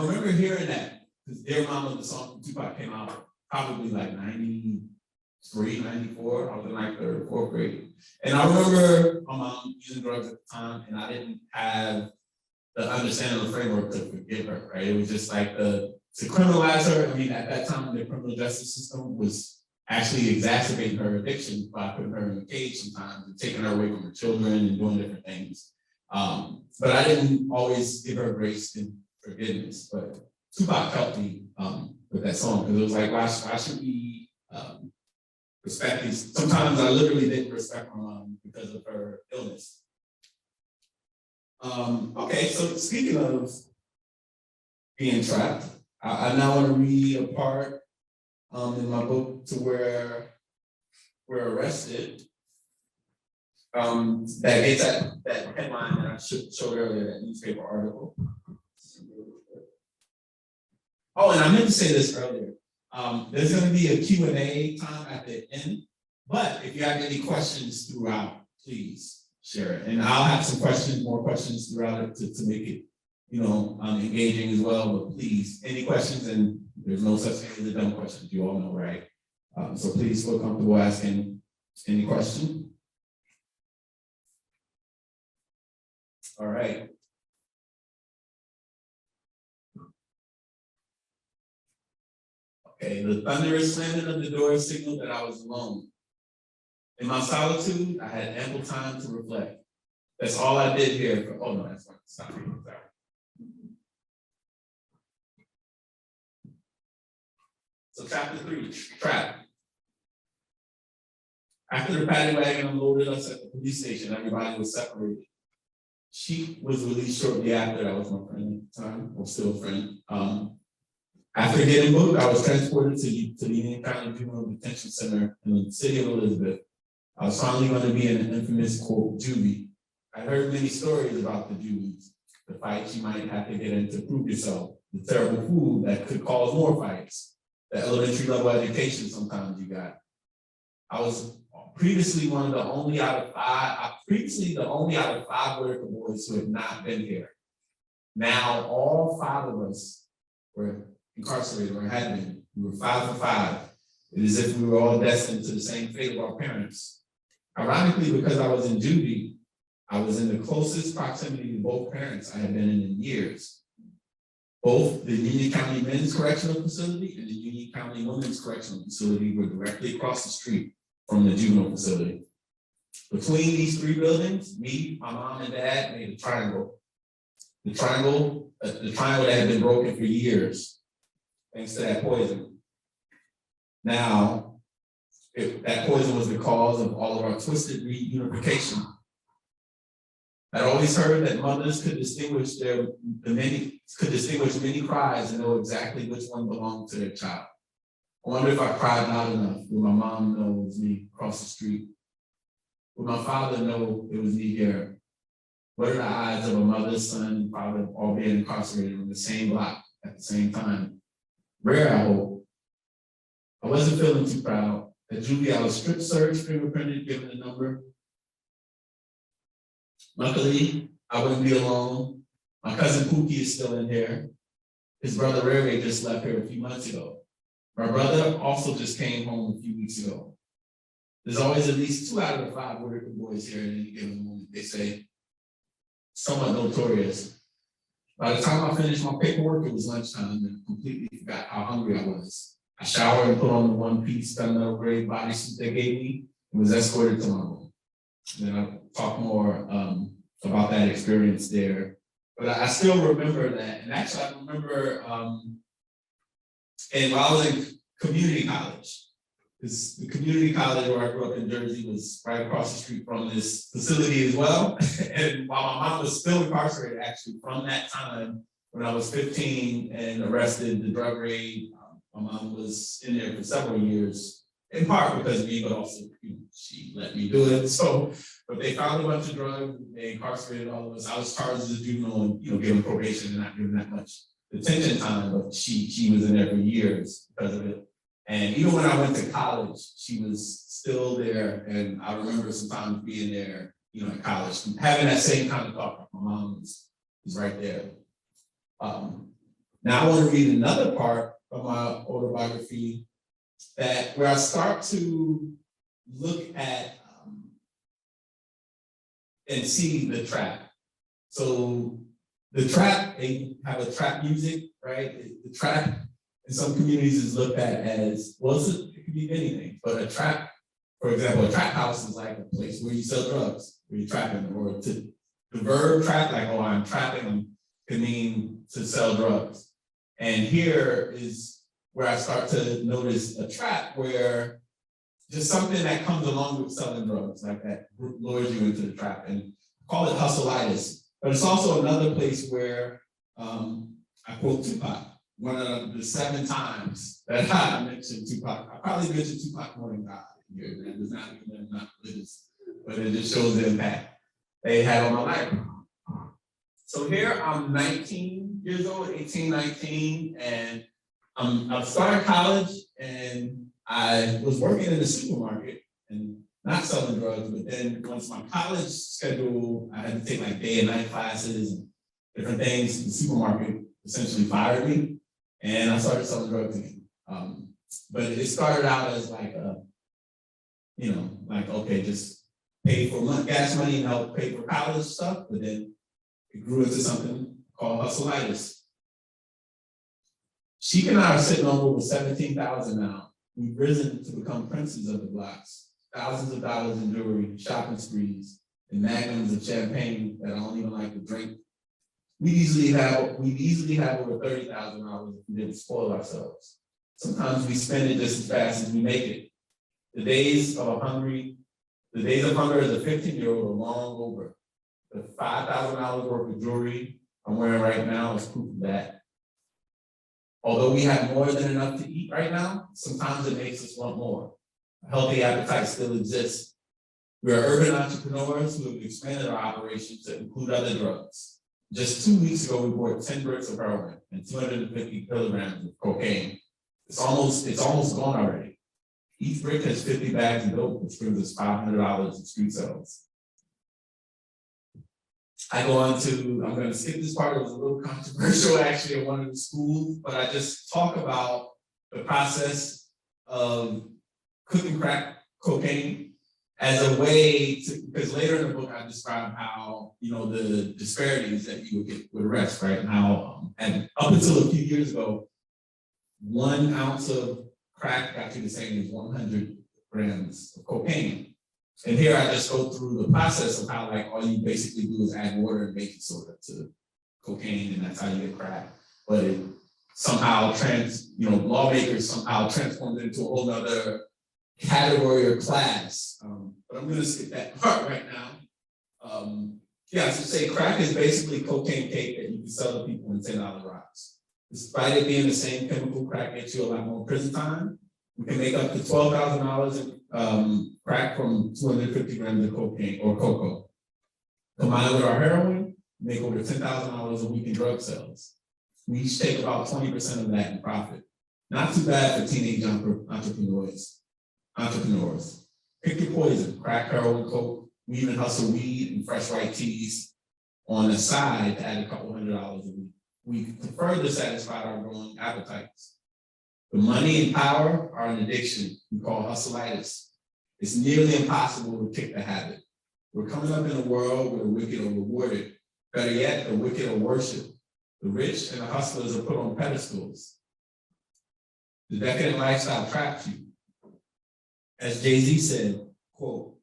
remember hearing that, because Dear Mama, the song from Tupac came out probably like 93, 94. I was in like 3rd or 4th grade. And I remember my mom using drugs at the time, and I didn't have the understanding of the framework to forgive her, right? It was just like to criminalize her. I mean, at that time, the criminal justice system was actually exacerbating her addiction by putting her in a cage sometimes and taking her away from her children and doing different things. But I didn't always give her grace and forgiveness. But Tupac helped me with that song, because it was like, why should we respect these? Sometimes I literally didn't respect my mom because of her illness. Okay, so speaking of being trapped, I now want to read a part in my book to where we're arrested. That gets at that headline that I showed earlier, that newspaper article. Oh, and I meant to say this earlier. There's going to be a Q&A time at the end, but if you have any questions throughout, please share it. And I'll have some more questions throughout it to make it, engaging as well. But please, any questions, and there's no such thing as a dumb question, you all know, right? So please feel comfortable asking any question. All right. Okay, the thunderous slamming of the door signaled that I was alone. In my solitude, I had ample time to reflect. That's all I did here. Oh no, that's not. Stop here. Sorry. So chapter 3, trap. After the paddy wagon unloaded us at the police station, everybody was separated. She was released shortly after. That was my friend at the time, or still a friend. After getting booked, I was transported to the Union County Juvenile Detention Center in the city of Elizabeth. I was finally going to be in an infamous, quote, juvie. I heard many stories about the juvies, the fights you might have to get in to prove yourself, the terrible food that could cause more fights, the elementary level education sometimes you got. I was previously the only out of 5 Whitaker boys who had not been here. Now all 5 of us were incarcerated or had been. We were 5 for 5. It is as if we were all destined to the same fate of our parents. Ironically, because I was in juvie, I was in the closest proximity to both parents I had been in years. Both the Union County Men's Correctional Facility and the Union County Women's Correctional Facility were directly across the street from the juvenile facility. Between these 3 buildings, me, my mom, and dad made a triangle. The triangle that had been broken for years, thanks to that poison. Now, that poison was the cause of all of our twisted reunification. I'd always heard that mothers could distinguish many cries and know exactly which one belonged to their child. I wonder if I cried loud enough. Would my mom know it was me across the street? Would my father know it was me here? What are the odds of a mother, son, and father all being incarcerated on the same block at the same time? Rare, I hope. I wasn't feeling too proud. A juvenile strip search, fingerprinted, given a number. Luckily, I wouldn't be alone. My cousin Pookie is still in here. His brother Rere just left here a few months ago. My brother also just came home a few weeks ago. There's always at least 2 out of the 5 Whitaker boys here at any given moment, they say. Somewhat notorious. By the time I finished my paperwork, it was lunchtime and I completely forgot how hungry I was. I showered and put on the one-piece gunmetal gray bodysuit they gave me and was escorted to my room. And then I'll talk more about that experience there. But I still remember that. And actually, I remember and while I was in community college, because the community college where I grew up in Jersey was right across the street from this facility as well. And while my mom was still incarcerated, actually, from that time when I was 15 and arrested, the drug raid, my mom was in there for several years, in part because of me, but also she let me do it. So, but they found a bunch of drugs, they incarcerated all of us. I was charged as a juvenile and given probation and not given that much detention time, but she was in there for years because of it. And even when I went to college, she was still there. And I remember sometimes being there, at college, having that same kind of thought. My mom is right there. Now I want to read another part of my autobiography where I start to look at and see the trap. So the trap, they have a trap music, right? The trap in some communities is looked at as, well, it could be anything, but a trap, for example, a trap house is like a place where you sell drugs, where you're trapping, or the verb trap, like, oh, I'm trapping them, could mean to sell drugs. And here is where I start to notice a trap where just something that comes along with selling drugs, like that lures you into the trap, and call it hustleitis. But it's also another place where I quote Tupac. One of the 7 times that I mentioned Tupac, I probably mentioned Tupac more than God here. That does not mean I'm not religious, but it just shows the impact they had on my life. So here I'm 19 years old, 18, 19, and I'm starting college, and I was working in the supermarket and not selling drugs, but then once my college schedule, I had to take like day and night classes and different things. The supermarket essentially fired me. And I started selling drugs again. But it started out as like okay, just pay for gas money and help pay for college stuff. But then it grew into something called hustleitis. Sheik and I are sitting on over 17,000 now. We've risen to become princes of the blocks. Thousands of dollars in jewelry, shopping sprees, and magnums of champagne that I don't even like to drink. We'd easily have over $30,000 if we didn't spoil ourselves. Sometimes we spend it just as fast as we make it. The days of hunger as a 15-year-old are long over. The $5,000 worth of jewelry I'm wearing right now is proof of that. Although we have more than enough to eat right now, sometimes it makes us want more. A healthy appetite still exists. We are urban entrepreneurs who have expanded our operations to include other drugs. Just 2 weeks ago, we bought 10 bricks of heroin and 250 kilograms of cocaine. It's almost gone already. Each brick has 50 bags of dope, which brings us $500 in street sales. I'm going to skip this part. It was a little controversial actually at one of the schools, but I just talk about the process of cooking crack cocaine as a way to, because later in the book I describe how, the disparities that you would get with arrest, right? And how, and up until a few years ago, 1 ounce of crack got you the same as 100 grams of cocaine. And here I just go through the process of how all you basically do is add water and baking soda to cocaine, and that's how you get crack. But it somehow lawmakers somehow transformed it into a whole nother category or class. But I'm gonna skip that part right now. Yeah, so say crack is basically cocaine cake that you can sell to people in $10 rocks. Despite it being the same chemical, crack gets you a lot more prison time. We can make up to $12,000 in crack from 250 grams of cocaine or cocoa. Combined with our heroin, make over $10,000 a week in drug sales. We each take about 20% of that in profit. Not too bad for teenage entrepreneurs. Pick your poison, crack, heroin, coke. We even hustle weed and fresh white teas on the side to add a couple $100s a week. We can further satisfy our growing appetites. The money and power are an addiction we call hustleitis. It's nearly impossible to kick the habit. We're coming up in a world where the wicked are rewarded. Better yet, the wicked are worshipped. The rich and the hustlers are put on pedestals. The decadent lifestyle traps you. As Jay-Z said, quote,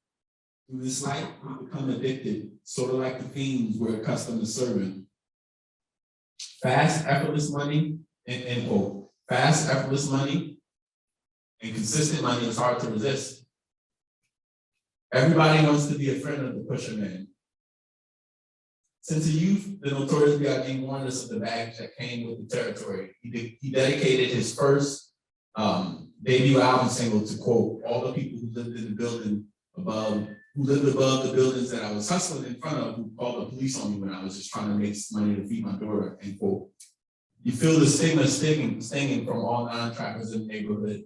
through this life, we become addicted, sort of like the fiends we're accustomed to serving. Fast, effortless money, end quote. Fast, effortless money and consistent money is hard to resist. Everybody wants to be a friend of the pusher man. Since a youth, the notorious B.I.G. warned us of the baggage that came with the territory. He dedicated his first debut album single to quote, all the people who lived in the building above, who lived above the buildings that I was hustling in front of, who called the police on me when I was just trying to make money to feed my daughter, end quote. You feel the stigma stinging from all non-trappers in the neighborhood.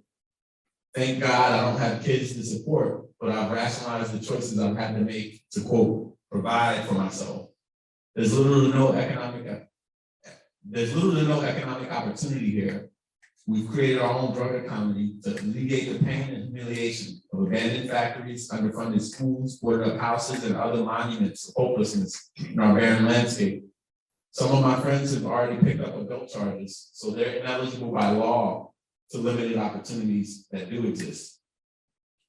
Thank God I don't have kids to support, but I've rationalized the choices I've had to make to quote, provide for myself. There's little to no economic opportunity here. We've created our own drug economy to alleviate the pain and humiliation of abandoned factories, underfunded schools, boarded up houses, and other monuments of hopelessness in our barren landscape. Some of my friends have already picked up adult charges, so they're ineligible by law to limited opportunities that do exist.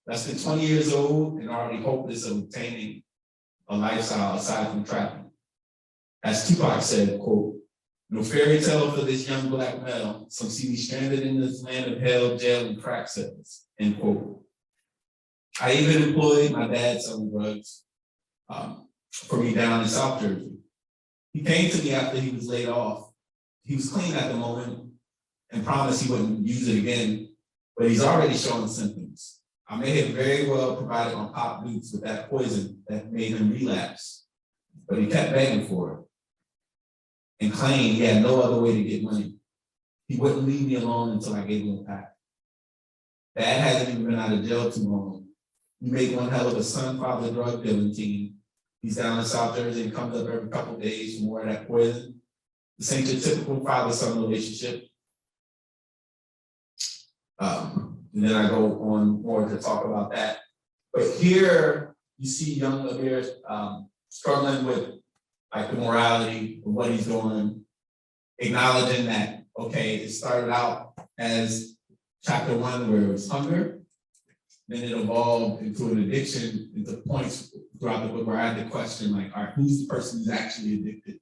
Less than 20 years old and already hopeless of obtaining a lifestyle aside from trapping. As Tupac said, quote, no fairy tale for this young black male, some see me stranded in this land of hell, jail, and crack cells, end quote. I even employed my dad selling drugs for me down in South Jersey. He came to me after he was laid off. He was clean at the moment and promised he wouldn't use it again, but he's already showing symptoms. I may have very well provided my pop boots with that poison that made him relapse, but he kept begging for it and claimed he had no other way to get money. He wouldn't leave me alone until I gave him a pack. Dad hasn't even been out of jail too long. We make one hell of a son-father drug dealing team. He's down in South Jersey and comes up every couple of days for more of that poison. This ain't your typical father-son relationship. And then I go on more to talk about that. But here you see young Amir struggling with like the morality of what he's doing, acknowledging that, okay, it started out as chapter 1 where it was hunger, then it evolved into an addiction, into points throughout the book where I had to question, like, all right, who's the person who's actually addicted?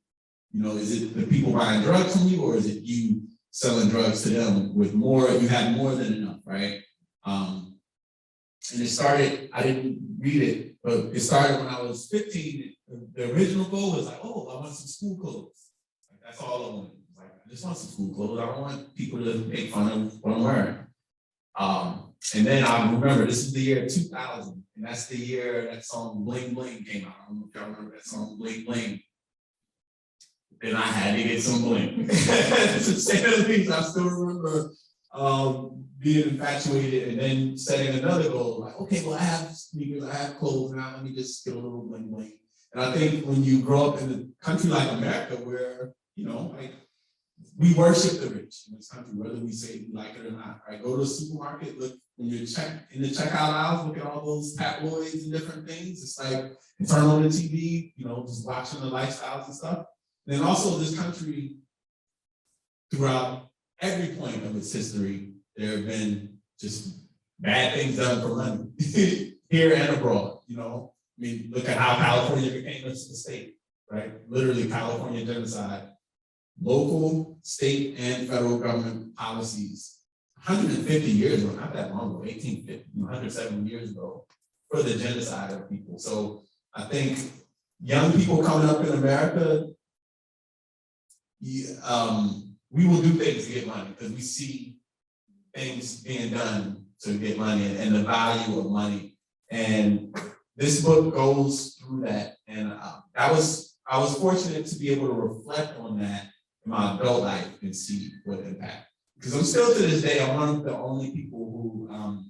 You know, is it the people buying drugs from you, or is it you selling drugs to them with more, you have more than enough, right? And it started, I didn't read it, but it started when I was 15. The original goal was like, oh, I want some school clothes. Like, that's all I wanted. Like, I just want some school clothes. I don't want people to make fun of what I'm wearing. And then I remember this is the year 2000, and that's the year that song Bling Bling came out. I don't know if y'all remember that song Bling Bling. Then I had to get some bling. To say the least, I still remember being infatuated and then setting another goal, like, okay, well, I have sneakers, I have clothes, now let me just get a little bling bling. And I think when you grow up in a country like America, where, you know, like, we worship the rich in this country, whether we say we like it or not, right? Go to the supermarket, look, when you're in the checkout aisles, look at all those tabloids and different things. It's like, turn on the TV, you know, just watching the lifestyles and stuff. And then also this country, throughout every point of its history, there have been just bad things done for money, here and abroad, you know? I mean, look at how California became a state, right? Literally California genocide. Local, state, and federal government policies, 150 years ago, not that long ago, 1850, 170 years ago, for the genocide of people. So I think young people coming up in America, we will do things to get money because we see things being done to get money and the value of money. And this book goes through that. And I was fortunate to be able to reflect on that in my adult life and see what impact. Because I'm still to this day, I'm one of the only people who,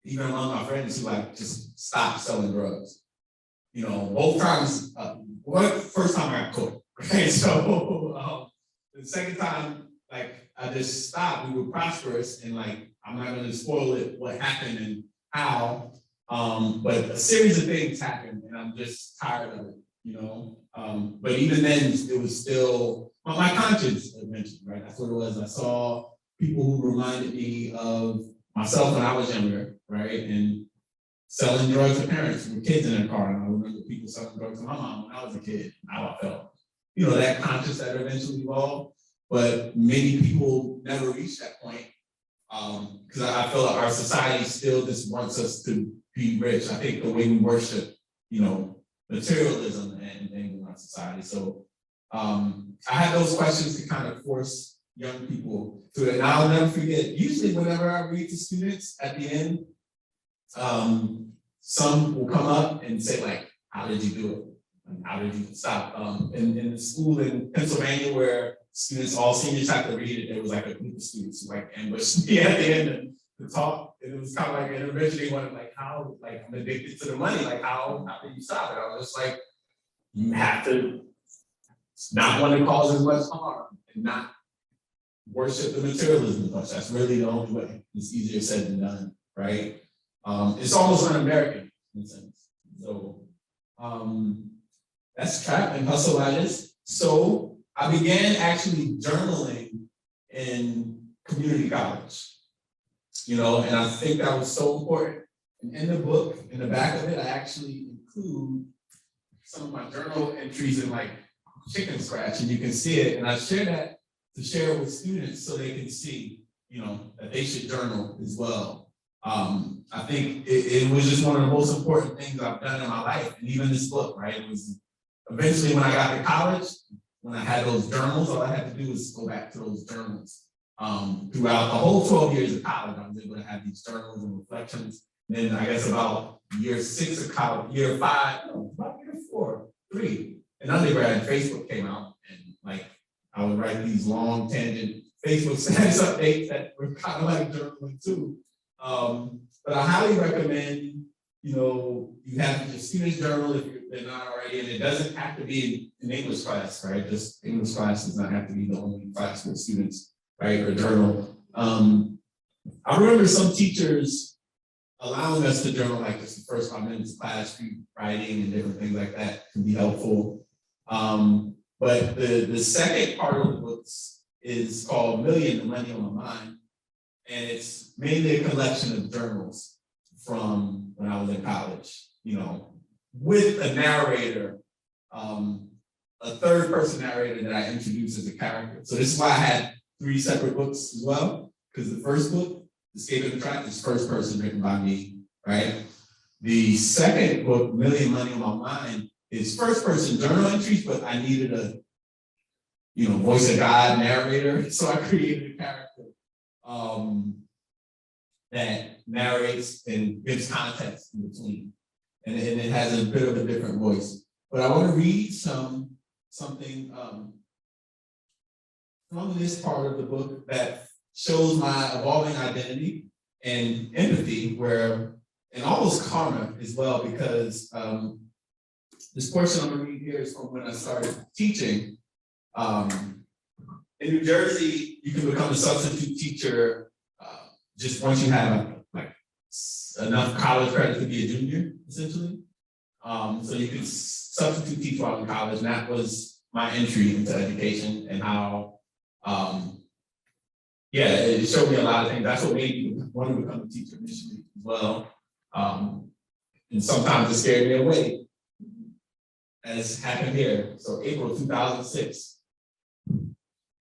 even among my friends who like just stopped selling drugs. You know, both times, first time I got caught, right? So the second time, like I just stopped, we were prosperous and like, I'm not gonna spoil it, what happened and how, but a series of things happened and I'm just tired of it, you know? But even then, it was still, my conscience I mentioned, right? That's what it was. I saw people who reminded me of myself when I was younger, right? And selling drugs to parents with kids in their car. And I remember people selling drugs to my mom when I was a kid, how I felt. You know, that conscience that eventually evolved, but many people never reached that point. Because I feel like our society still just wants us to be rich. I think the way we worship, you know, materialism and things in our society. So I had those questions to kind of force young people to it. And I'll never forget, usually whenever I read to students at the end, some will come up and say like, how did you do it? And how did you stop? In the school in Pennsylvania where students, all seniors have to read it, there was like a group of students who like ambushed me at the end to talk. And it was kind of like an originally one like how, like I'm addicted to the money, like how do you stop it? I was just like, you have to not want to cause as much harm and not worship the materialism much. That's really the only way. It's easier said than done, right? It's almost un-American in a sense. So that's trap and hustleitis. So I began actually journaling in community college, you know, and I think that was so important. And in the book, in the back of it, I actually include some of my journal entries in like chicken scratch, and you can see it. And I share that to share with students so they can see, you know, that they should journal as well. I think it was just one of the most important things I've done in my life, and even this book, right? It was eventually when I got to college, when I had those journals, all I had to do was go back to those journals. Throughout the whole 12 years of college, I was able to have these journals and reflections. And then I guess about year 6 of college, year 5, no, about year 4, 3, in undergrad, Facebook came out, and like I would write these long tangent Facebook status updates that were kind of like journaling too. But I highly recommend, you know, you have your students journal if they're not already, and it doesn't have to be an English class, right? Just English class does not have to be the only class with students, right? Or journal. I remember some teachers allowing us to journal like just the first 5 minutes of class, writing and different things like that can be helpful. But the second part of the books is called Million, the Money on My Mind. And it's mainly a collection of journals from when I was in college, you know, with a narrator, a third person narrator that I introduced as a character. So this is why I had 3 separate books as well, because the first book, Escaping the Trap, is first person written by me, right? The second book, Million Money on My Mind, is first person journal entries, but I needed a, you know, voice of God narrator. So I created a character that narrates and gives context in between. And it has a bit of a different voice. But I want to read something from this part of the book that shows my evolving identity and empathy, where, and almost karma as well, because this portion I'm gonna read here is from when I started teaching. In New Jersey, you can become a substitute teacher just once you have like enough college credit to be a junior, essentially. So you can substitute teach while in college, and that was my entry into education and how, yeah, it showed me a lot of things. That's what made me want to become a teacher initially as well. And sometimes it scared me away, as happened here. So April 2006.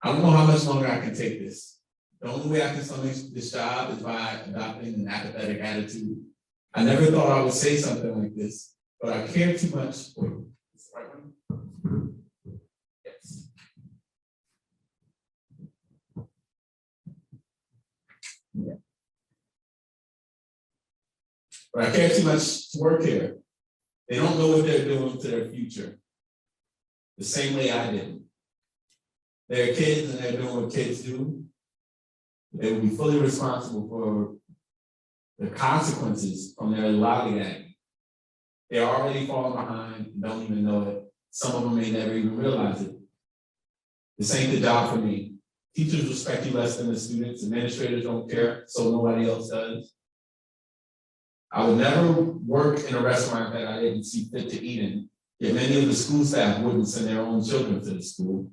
I don't know how much longer I can take this. The only way I can stomach this job is by adopting an apathetic attitude. I never thought I would say something like this, but I care too much. the right one? Yes. Yeah. But I care too much to work here. They don't know what they're doing to their future. The same way I did. They're kids and they're doing what kids do. They will be fully responsible for the consequences from their lollygagging. They're already falling behind and don't even know it. Some of them may never even realize it. This ain't the job for me. Teachers respect you less than the students. Administrators don't care, so nobody else does. I would never work in a restaurant that I didn't see fit to eat in. Yet many of the school staff wouldn't send their own children to the school.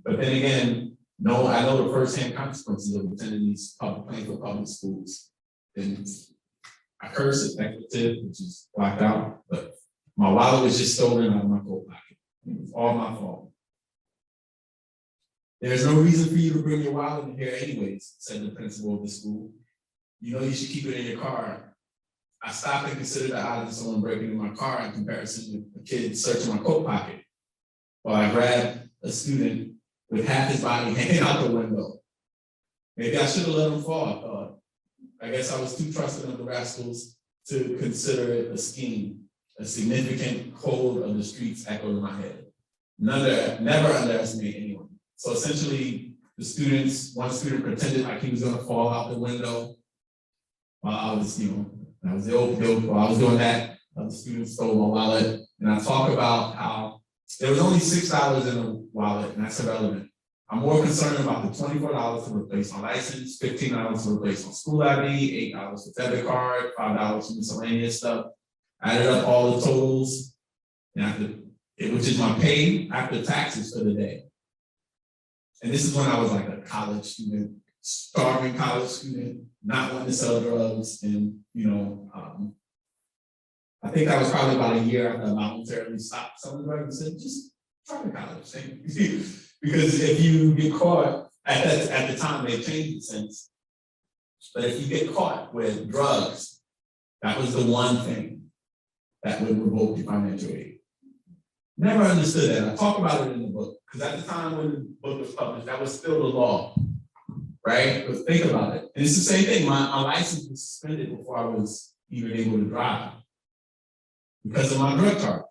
But then again, no, I know the firsthand consequences of attending these public schools. And I curse it, expletive, which is blacked out, but my wallet was just stolen out of my coat pocket. It was all my fault. There's no reason for you to bring your wallet in here anyways, said the principal of the school. You know you should keep it in your car. I stopped and considered the odds of someone breaking in my car in comparison with a kid searching my coat pocket, while I grabbed a student with half his body hanging out the window. Maybe I should have let him fall, I thought. I guess I was too trusting of the rascals to consider it a scheme. A significant code of the streets echoed in my head. Never underestimate anyone. So essentially, one student pretended like he was gonna fall out the window while I was, that was the old joke. While I was doing that, the student stole my wallet. And I talk about how there was only $6 in the wallet, and that's irrelevant. I'm more concerned about the $24 to replace my license, $15 to replace my school ID, $8 for debit card, $5 for miscellaneous stuff. I added up all the totals, which is my pay after taxes for the day. And this is when I was like a college student, starving college student, not wanting to sell drugs. And, I think that was probably about a year after I voluntarily stopped selling drugs and said, just try the college thing. Because if you get caught, at the time they changed it since, but if you get caught with drugs, that was the one thing that would revoke your financial aid. Never understood that. I talk about it in the book, because at the time when the book was published, that was still the law, right? But think about it. And it's the same thing. My license was suspended before I was even able to drive because of my drug charge.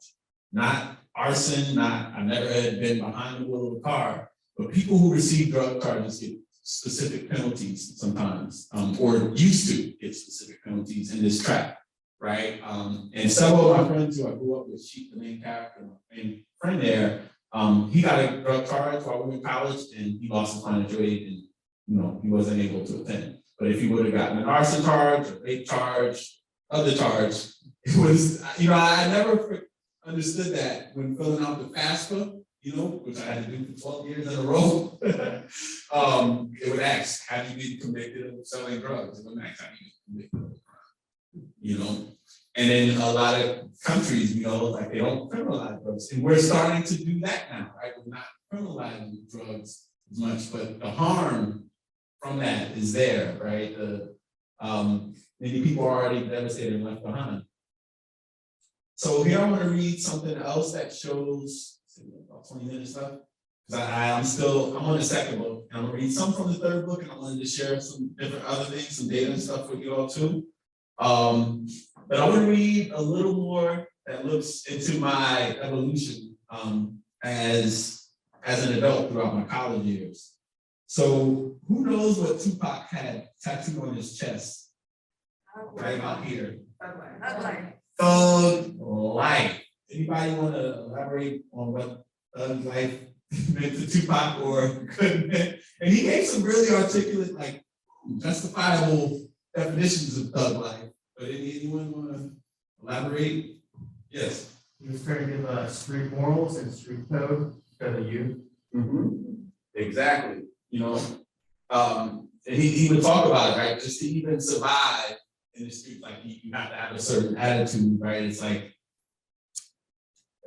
Not arson, I never had been behind the wheel of a car, but people who receive drug charges get specific penalties sometimes, or used to get specific penalties in this track, right? And several of my friends who I grew up with, Sheep, the main character, and friend there, he got a drug charge while we were in college, and he lost his financial aid, and he wasn't able to attend. But if he would have gotten an arson charge, or rape charge, other charge, it was, I never understood that when filling out the FAFSA, which I had to do for 12 years in a row. It would ask, have you been convicted of selling drugs? It wouldn't ask, have you been convicted of a crime? And in a lot of countries, like they don't criminalize drugs. And we're starting to do that now, right? We're not criminalizing drugs as much, but the harm from that is there, right? Many people are already devastated and left behind. So here I want to read something else that shows about 20 minutes left. Because I'm on the second book, and I'm gonna read some from the third book, and I wanted to share some different other things, some data and stuff with you all too. But I want to read a little more that looks into my evolution as an adult throughout my college years. So who knows what Tupac had tattooed on his chest? Right about here. Thug life. Anybody want to elaborate on what thug life meant to Tupac or couldn't meant? And he gave some really articulate, justifiable definitions of thug life. But anyone want to elaborate? Yes. He was trying to give street morals and street code to the youth. Mm-hmm. Exactly. And he would talk about it, right? Just to even survive in the street, you have to have a certain attitude, right? It's like,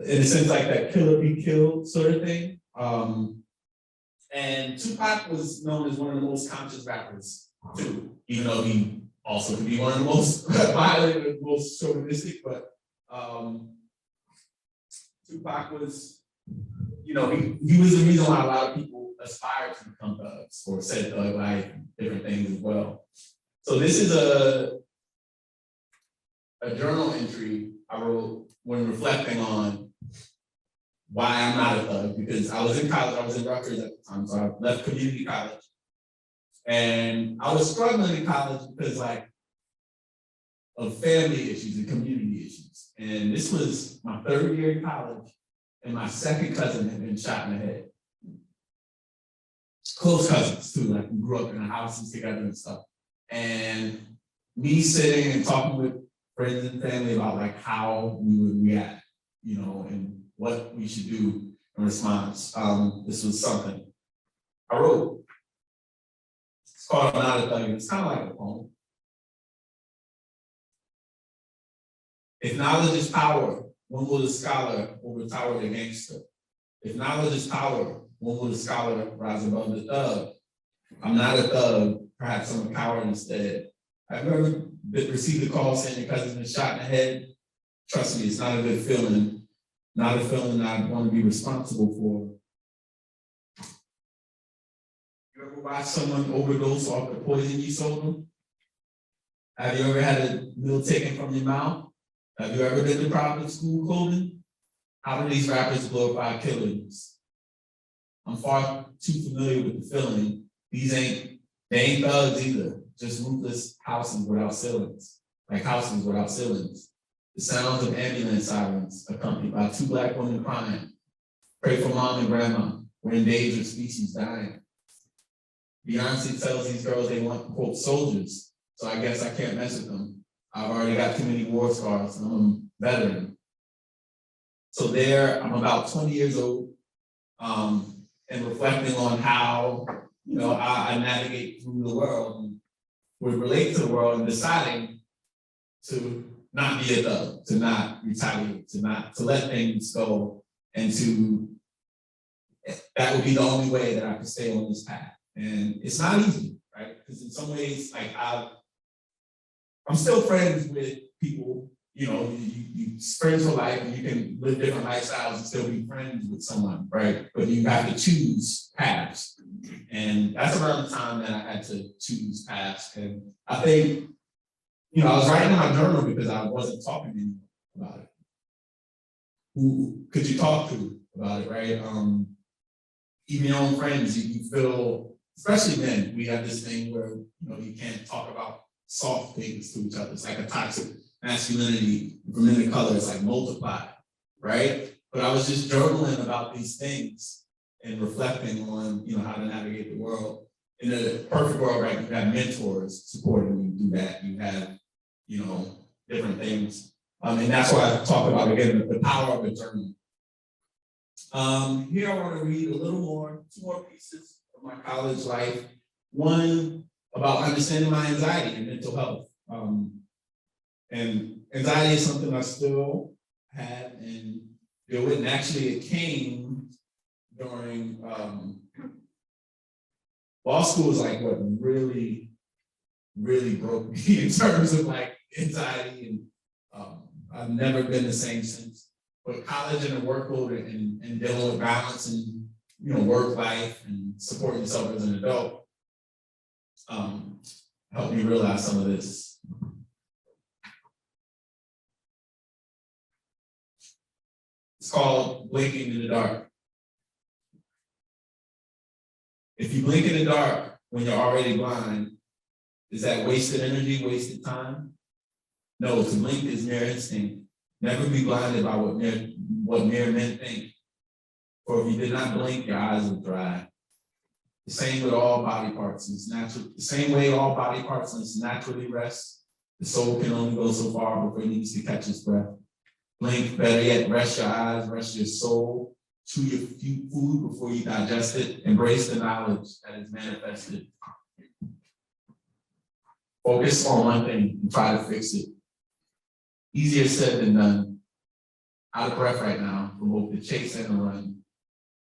in a sense, like that kill or be killed sort of thing. And Tupac was known as one of the most conscious rappers too, even though he also could be one of the most violent and most chauvinistic, but Tupac was, you know, he was the reason why a lot of people aspired to become thugs or said thug life and different things as well. So this is a journal entry I wrote when reflecting on why I'm not a thug, because I was in college, I was in Rutgers at the time, so I left community college. And I was struggling in college because like of family issues and community issues. And this was my 3rd year in college, and my second cousin had been shot in the head. Close cousins too, like we grew up in houses together and stuff. And me sitting and talking with friends and family about like how we would react, you know, and what we should do in response. This was something I wrote. It's called I'm Not a Thug. It's kind of like a poem. If knowledge is power, when will the scholar overtower the gangster? If knowledge is power, when will the scholar rise above the thug? I'm not a thug, perhaps I'm a coward instead. Have you ever received a call saying your cousin's been shot in the head? Trust me, it's not a good feeling. Not a feeling I want to be responsible for. You ever watched someone overdose off the poison you sold them? Have you ever had a meal taken from your mouth? Have you ever been deprived of school clothing? How do these rappers glorify killings? I'm far too familiar with the feeling. They ain't thugs either, just ruthless houses without ceilings, like houses without ceilings. The sounds of ambulance sirens accompanied by 2 Black women crying. Pray for mom and grandma, we're endangered species dying. Beyonce tells these girls they want, quote, soldiers, so I guess I can't mess with them. I've already got too many war scars, and I'm a veteran. So there, I'm about 20 years old, and reflecting on how, you know, I navigate through the world and would relate to the world, and deciding to not be a thug, to not retaliate, to let things go, and that would be the only way that I could stay on this path. And it's not easy, right? Because in some ways, like I'm still friends with people, you know, you friends for life, and you can live different lifestyles and still be friends with someone, right? But you have to choose paths. And that's around the time that I had to choose paths. And I think, you know, I was writing in my journal because I wasn't talking to anyone about it. Who could you talk to about it, right? Even your own friends, you feel, especially men, we have this thing where, you know, you can't talk about soft things to each other. It's like a toxic masculinity for men of color. It's like multiplied, right? But I was just journaling about these things and reflecting on, you know, how to navigate the world. In a perfect world, right, you have mentors supporting you do that. You have, you know, different things. And that's why I talk about, again, the power of a journal. Here I want to read a little more, 2 more pieces of my college life. One about understanding my anxiety and mental health. And anxiety is something I still have and deal with. And actually it came during law school was like what really, really broke me in terms of like anxiety, and I've never been the same since. But college and the workload and dealing with balance and, you know, work life and supporting yourself as an adult helped me realize some of this. It's called blinking in the dark. If you blink in the dark when you're already blind, is that wasted energy, wasted time? No, to blink is mere instinct. Never be blinded by what mere men think. For if you did not blink, your eyes would dry. The same with all body parts. It's natural. The same way all body parts must naturally rest. The soul can only go so far before it needs to catch its breath. Blink, better yet, rest your eyes, rest your soul. Chew your food before you digest it. Embrace the knowledge that is manifested. Focus on one thing and try to fix it. Easier said than done. Out of breath right now from both the chase and the run.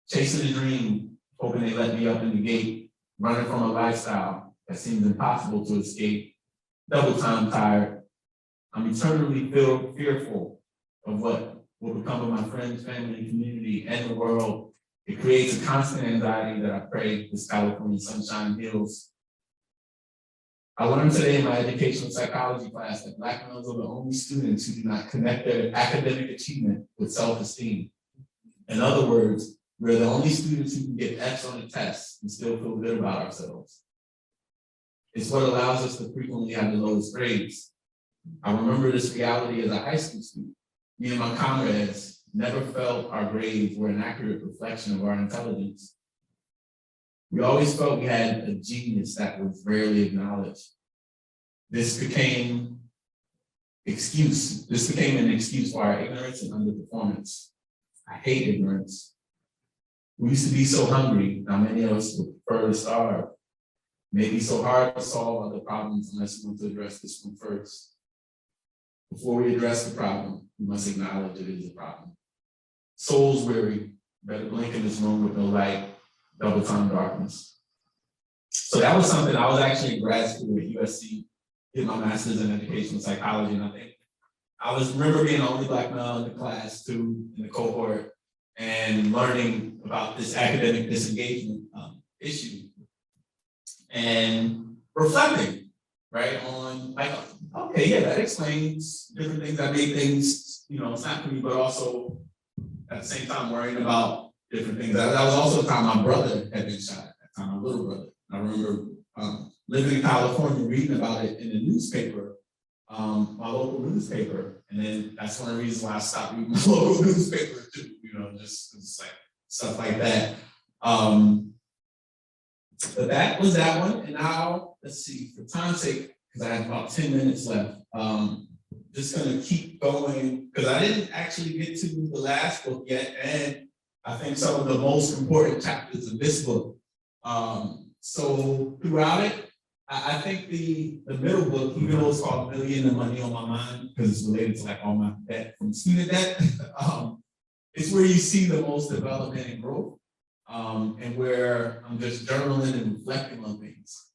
Chasing a dream, hoping they let me up in the gate. Running from a lifestyle that seems impossible to escape. Double time tired. I'm eternally fearful of what will become of my friends, family, community, and the world. It creates a constant anxiety that I pray this California sunshine heals. I learned today in my educational psychology class that Black males are the only students who do not connect their academic achievement with self-esteem. In other words, we're the only students who can get F's on the test and still feel good about ourselves. It's what allows us to frequently have the lowest grades. I remember this reality as a high school student. Me and my comrades never felt our grades were an accurate reflection of our intelligence. We always felt we had a genius that was rarely acknowledged. This became an excuse for our ignorance and underperformance. I hate ignorance. We used to be so hungry, now many of us would prefer to starve. Maybe so hard to solve other problems unless we want to address this one first. Before we address the problem, we must acknowledge it is a problem. Soul's weary, better blink in this room with no light, double time darkness. So that was something. I was actually in grad school at USC, did my master's in educational psychology, and I think remember being the only Black male in the class too, in the cohort, and learning about this academic disengagement issue, and reflecting, right, on like, okay, yeah, that explains different things that made things, snap for me, but also at the same time worrying about different things. That was also the time my brother had been shot at that time, my little brother. I remember living in California, reading about it in the newspaper, my local newspaper. And then that's one of the reasons why I stopped reading my local newspaper too, just like stuff like that. But that was that one. And now, let's see, for time's sake, because I have about 10 minutes left, just gonna keep going, because I didn't actually get to the last book yet, and I think some of the most important chapters of this book. So throughout it, I think the middle book, even though it's called Million and Money on My Mind, because it's related to like all my debt from student debt, it's where you see the most development and growth, and where I'm just journaling and reflecting on things.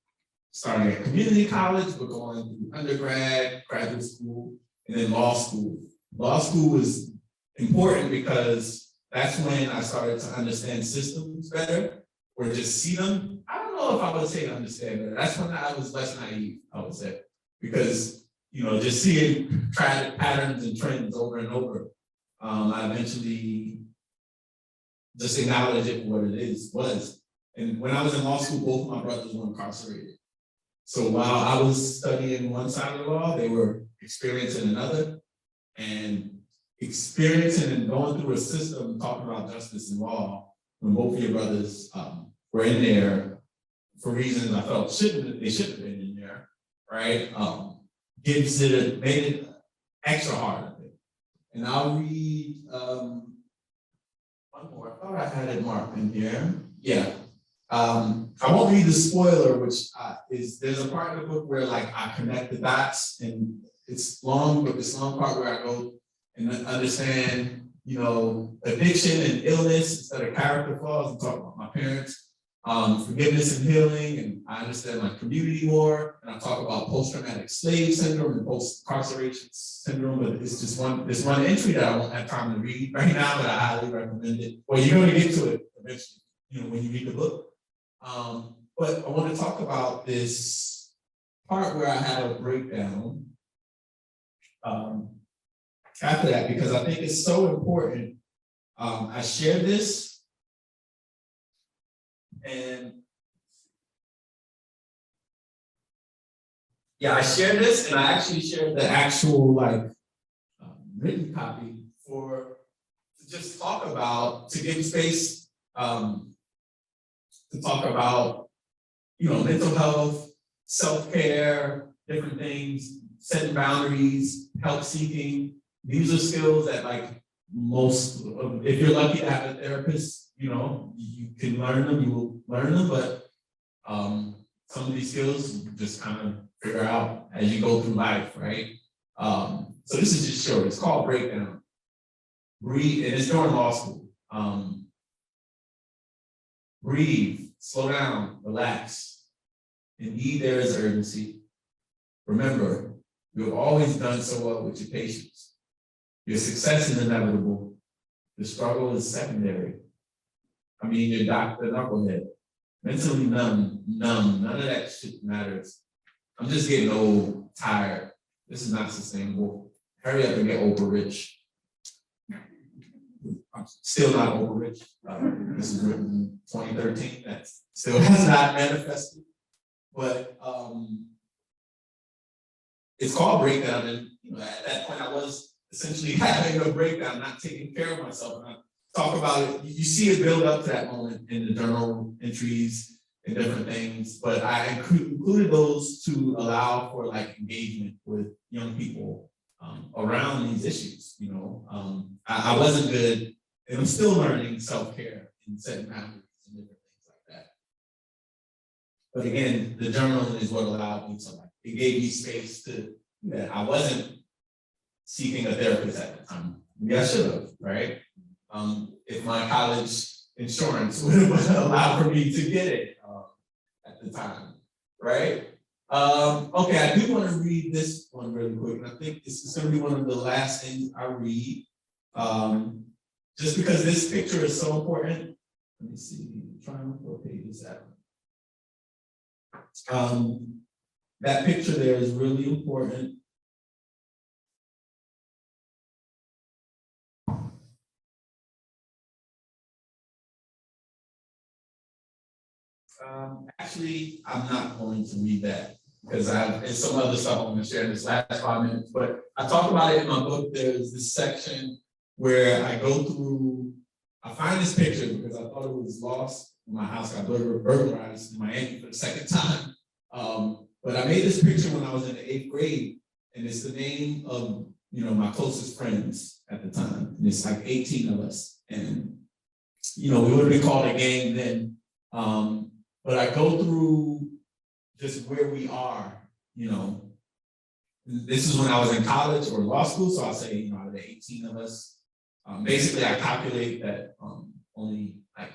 Starting at community college, but going through undergrad, graduate school, and then law school. Law school was important because that's when I started to understand systems better, or just see them. I don't know if I would say understand better. That's when I was less naive, I would say, because just seeing patterns and trends over and over, I eventually just acknowledged it for what it was. And when I was in law school, both my brothers were incarcerated. So while I was studying one side of the law, they were experiencing another, and experiencing and going through a system talking about justice and law when both of your brothers were in there for reasons I felt they shouldn't have been in there, right? Made it extra hard. And I'll read one more. I thought I had it marked in here. Yeah. I won't read the spoiler, which there's a part of the book where like I connect the dots, and it's long, but this long part where I go and understand, addiction and illness instead of character flaws, and talk about my parents, forgiveness and healing, and I understand like community more, and I talk about post-traumatic slave syndrome and post-incarceration syndrome, but it's just this one entry that I won't have time to read right now, but I highly recommend it. Well, you're going to get to it eventually, when you read the book. But I want to talk about this part where I had a breakdown after that, because I think it's so important. I shared this, and I shared this, and I actually shared the actual written copy to just talk about, to give space to talk about, mental health, self-care, different things, setting boundaries, help seeking. These are skills that if you're lucky to have a therapist, you can learn them, you will learn them, but some of these skills you just kind of figure out as you go through life, right? So this is just short. It's called Breakdown. Breathe, and it's during law school. Breathe, slow down, relax. Indeed, there is urgency. Remember, you have always done so well with your patients. Your success is inevitable. The struggle is secondary. I mean, your doctor, knucklehead. Mentally numb, none of that shit matters. I'm just getting old, tired. This is not sustainable. Hurry up and get over rich. I'm still not over rich. This is written in 2013. That still has not manifested. But it's called breakdown. And at that point, I was essentially having a breakdown, not taking care of myself. And I talk about it. You see it build up to that moment in the journal entries and different things. But I included those to allow for like engagement with young people around these issues. I wasn't good, and I'm still learning self-care and setting boundaries and different things like that. But again, the journal is what allowed me to it gave me space to that. I wasn't seeking a therapist at the time. Maybe I should have, right? If my college insurance would have allowed for me to get it at the time, right? Okay, I do want to read this one really quick, and I think this is going to be one of the last things I read, just because this picture is so important. Let me see, what page is that? That picture there is really important. Actually, I'm not going to read that because there's some other stuff I'm going to share in this last 5 minutes, but I talk about it in my book. There's this section where I go through, I find this picture because I thought it was lost when my house got burglarized in Miami for the second time. But I made this picture when I was in the 8th grade, and it's the name of my closest friends at the time. And it's like 18 of us. And we would have been called a gang then. But I go through just where we are, This is when I was in college or law school, so I'll say, out of the 18 of us, basically I calculate that only like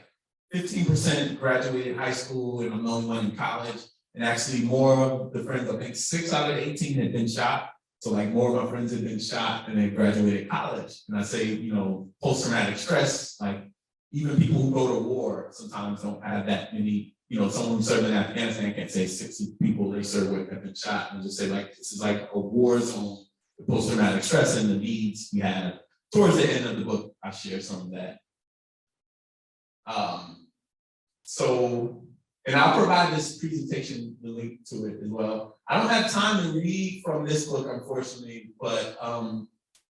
15% graduated high school, and I'm the only one in college. And actually more of the friends, I think 6 out of 18 had been shot. So like more of my friends had been shot and they graduated college. And I say, post-traumatic stress, like even people who go to war sometimes don't have that many. Someone who served in Afghanistan can't say 60 people they serve with have been shot, and just say like this is like a war zone, the post-traumatic stress and the needs we have. Towards the end of the book, I share some of that. And I'll provide this presentation, the link to it as well. I don't have time to read from this book, unfortunately, but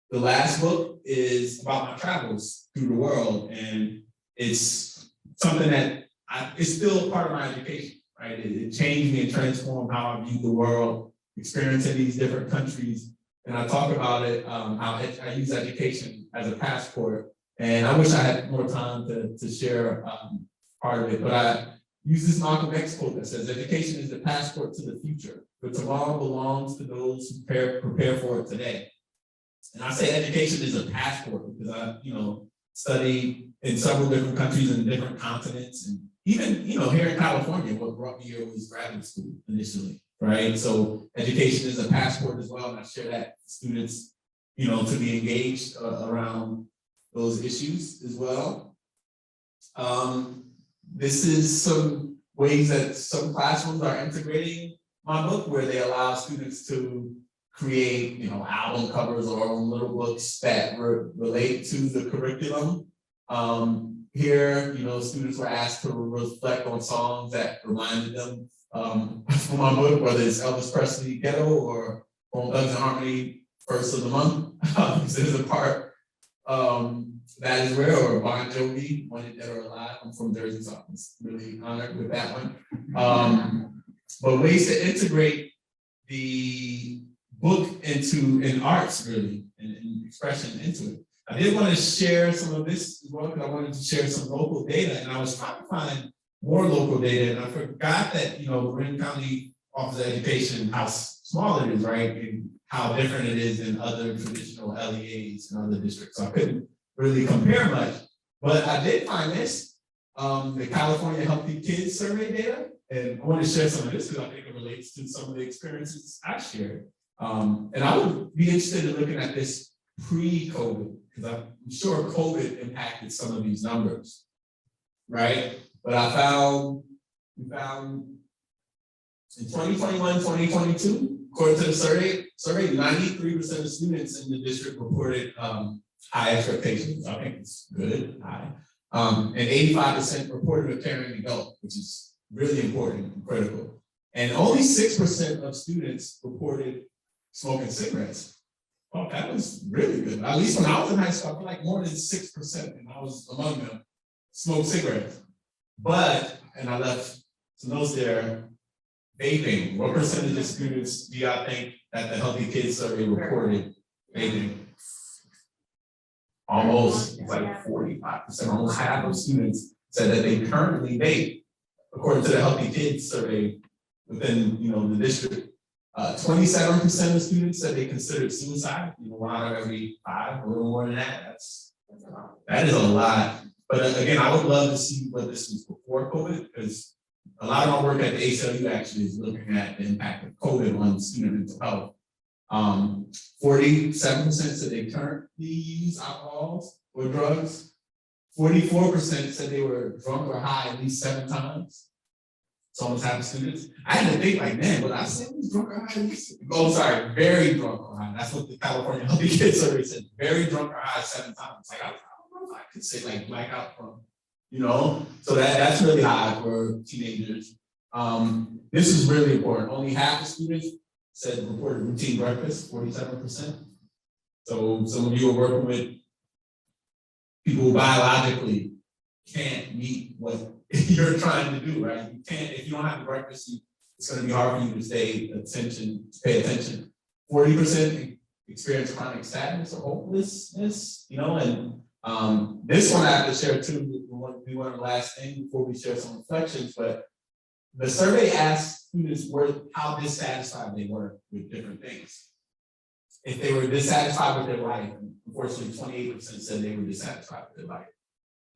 the last book is about my travels through the world, and it's something that it's still part of my education, right? It changed me and transformed how I view the world, experiencing these different countries. And I talk about it, how I use education as a passport. And I wish I had more time to share part of it, but I use this Malcolm X quote that says, education is the passport to the future, but tomorrow belongs to those who prepare for it today. And I say education is a passport because I, studied in several different countries and different continents. And even, here in California, what brought me here was graduate school initially, right? So education is a passport as well. And I share that with students, to be engaged around those issues as well. This is some ways that some classrooms are integrating my book, where they allow students to create, album covers or own little books that relate to the curriculum. Here, students were asked to reflect on songs that reminded them from my book, whether it's Elvis Presley Ghetto or Bone Thugs and Harmony First of the Month. There's a part that is rare, or Bon Jovi, Wanted Dead or Alive. I'm from Jersey, so I'm really honored with that one. But ways to integrate the book in arts, really, and expression into it. I did want to share some of this as well, because I wanted to share some local data, and I was trying to find more local data, and I forgot that, Marin County Office of Education, how small it is, right, and how different it is than other traditional LEAs and other districts. So I couldn't really compare much, but I did find this, the California Healthy Kids Survey data, and I want to share some of this because I think it relates to some of the experiences I shared. And I would be interested in looking at this pre-COVID, because I'm sure COVID impacted some of these numbers, right? But we found in 2021, 2022, according to the survey, 93% of students in the district reported high expectations. I think it's good, high. And 85% reported a caring adult, which is really important and critical. And only 6% of students reported smoking cigarettes. Oh, that was really good. At least when I was in high school, I feel like more than 6%, and I was among them, smoked cigarettes. But, and I left some notes there, vaping. What percentage of students do y'all think that the Healthy Kids survey reported vaping? Almost, it's like 45%, almost half of students said that they currently vape, according to the Healthy Kids survey within, the district. 27% of students said they considered suicide, 1 out of every 5, a little more than that. That is a lot. But again, I would love to see what this was before COVID, because a lot of my work at the ACLU actually is looking at the impact of COVID on student mental health. 47% said they currently use alcohol or drugs. 44% said they were drunk or high at least 7 times. It's almost half the students. I had to think like, man, but I said drunk or high at least. Oh, sorry, very drunk or high. That's what the California Healthy Kids survey said. Very drunk or high 7 times. Like I don't know if I could say like blackout from, So that's really high for teenagers. This is really important. Only half the students said reported routine breakfast, 47%. So some of you are working with people who biologically can't meet what you're trying to do, right? You can't, if you don't have breakfast, it's going to be hard for you to pay attention. 40% experience chronic sadness or hopelessness, and this one I have to share too. We want to do one last thing before we share some reflections, but the survey asked students how dissatisfied they were with different things. If they were dissatisfied with their life, unfortunately, 28% said they were dissatisfied with their life.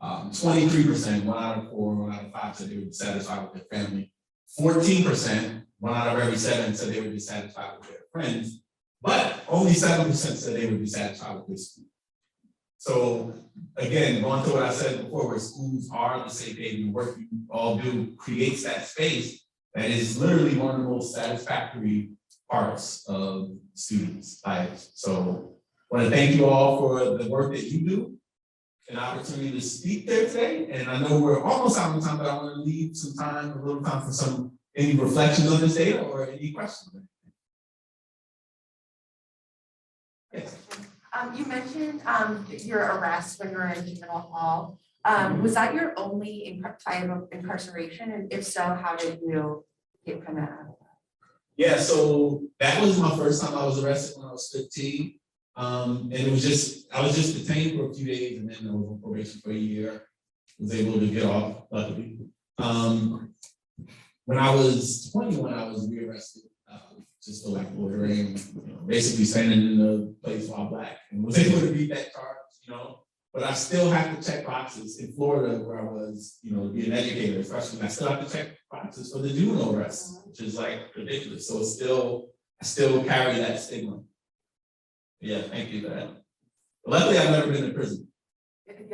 23%, 1 out of 4, 1 out of 5 said they were dissatisfied with their family. 14%, 1 out of every 7 said they were dissatisfied with their friends. But only 7% said they were dissatisfied with their school. So again, going to what I said before, where schools are the safe haven, the work you all do creates that space that is literally one of the most satisfactory parts of students' lives. So I want to thank you all for the work that you do, an opportunity to speak there today. And I know we're almost out of time, but I want to leave a little time for any reflections on this data or any questions. Yes. You mentioned your arrest when you were in juvenile hall. Was that your only type of incarceration? And if so, how did you get from that? Yeah, so that was my first time I was arrested when I was 15. And I was just detained for a few days, and then I was on probation for a year. Was able to get off, luckily. When I was 21, I was rearrested. Just for like ordering, basically standing in the place while black, and was able to beat that charge, but I still have to check boxes in Florida where I was, to be an educator, especially. I still have to check boxes for the juvenile arrest, which is like ridiculous. So I still carry that stigma. Yeah, thank you for that. But luckily, I've never been in prison.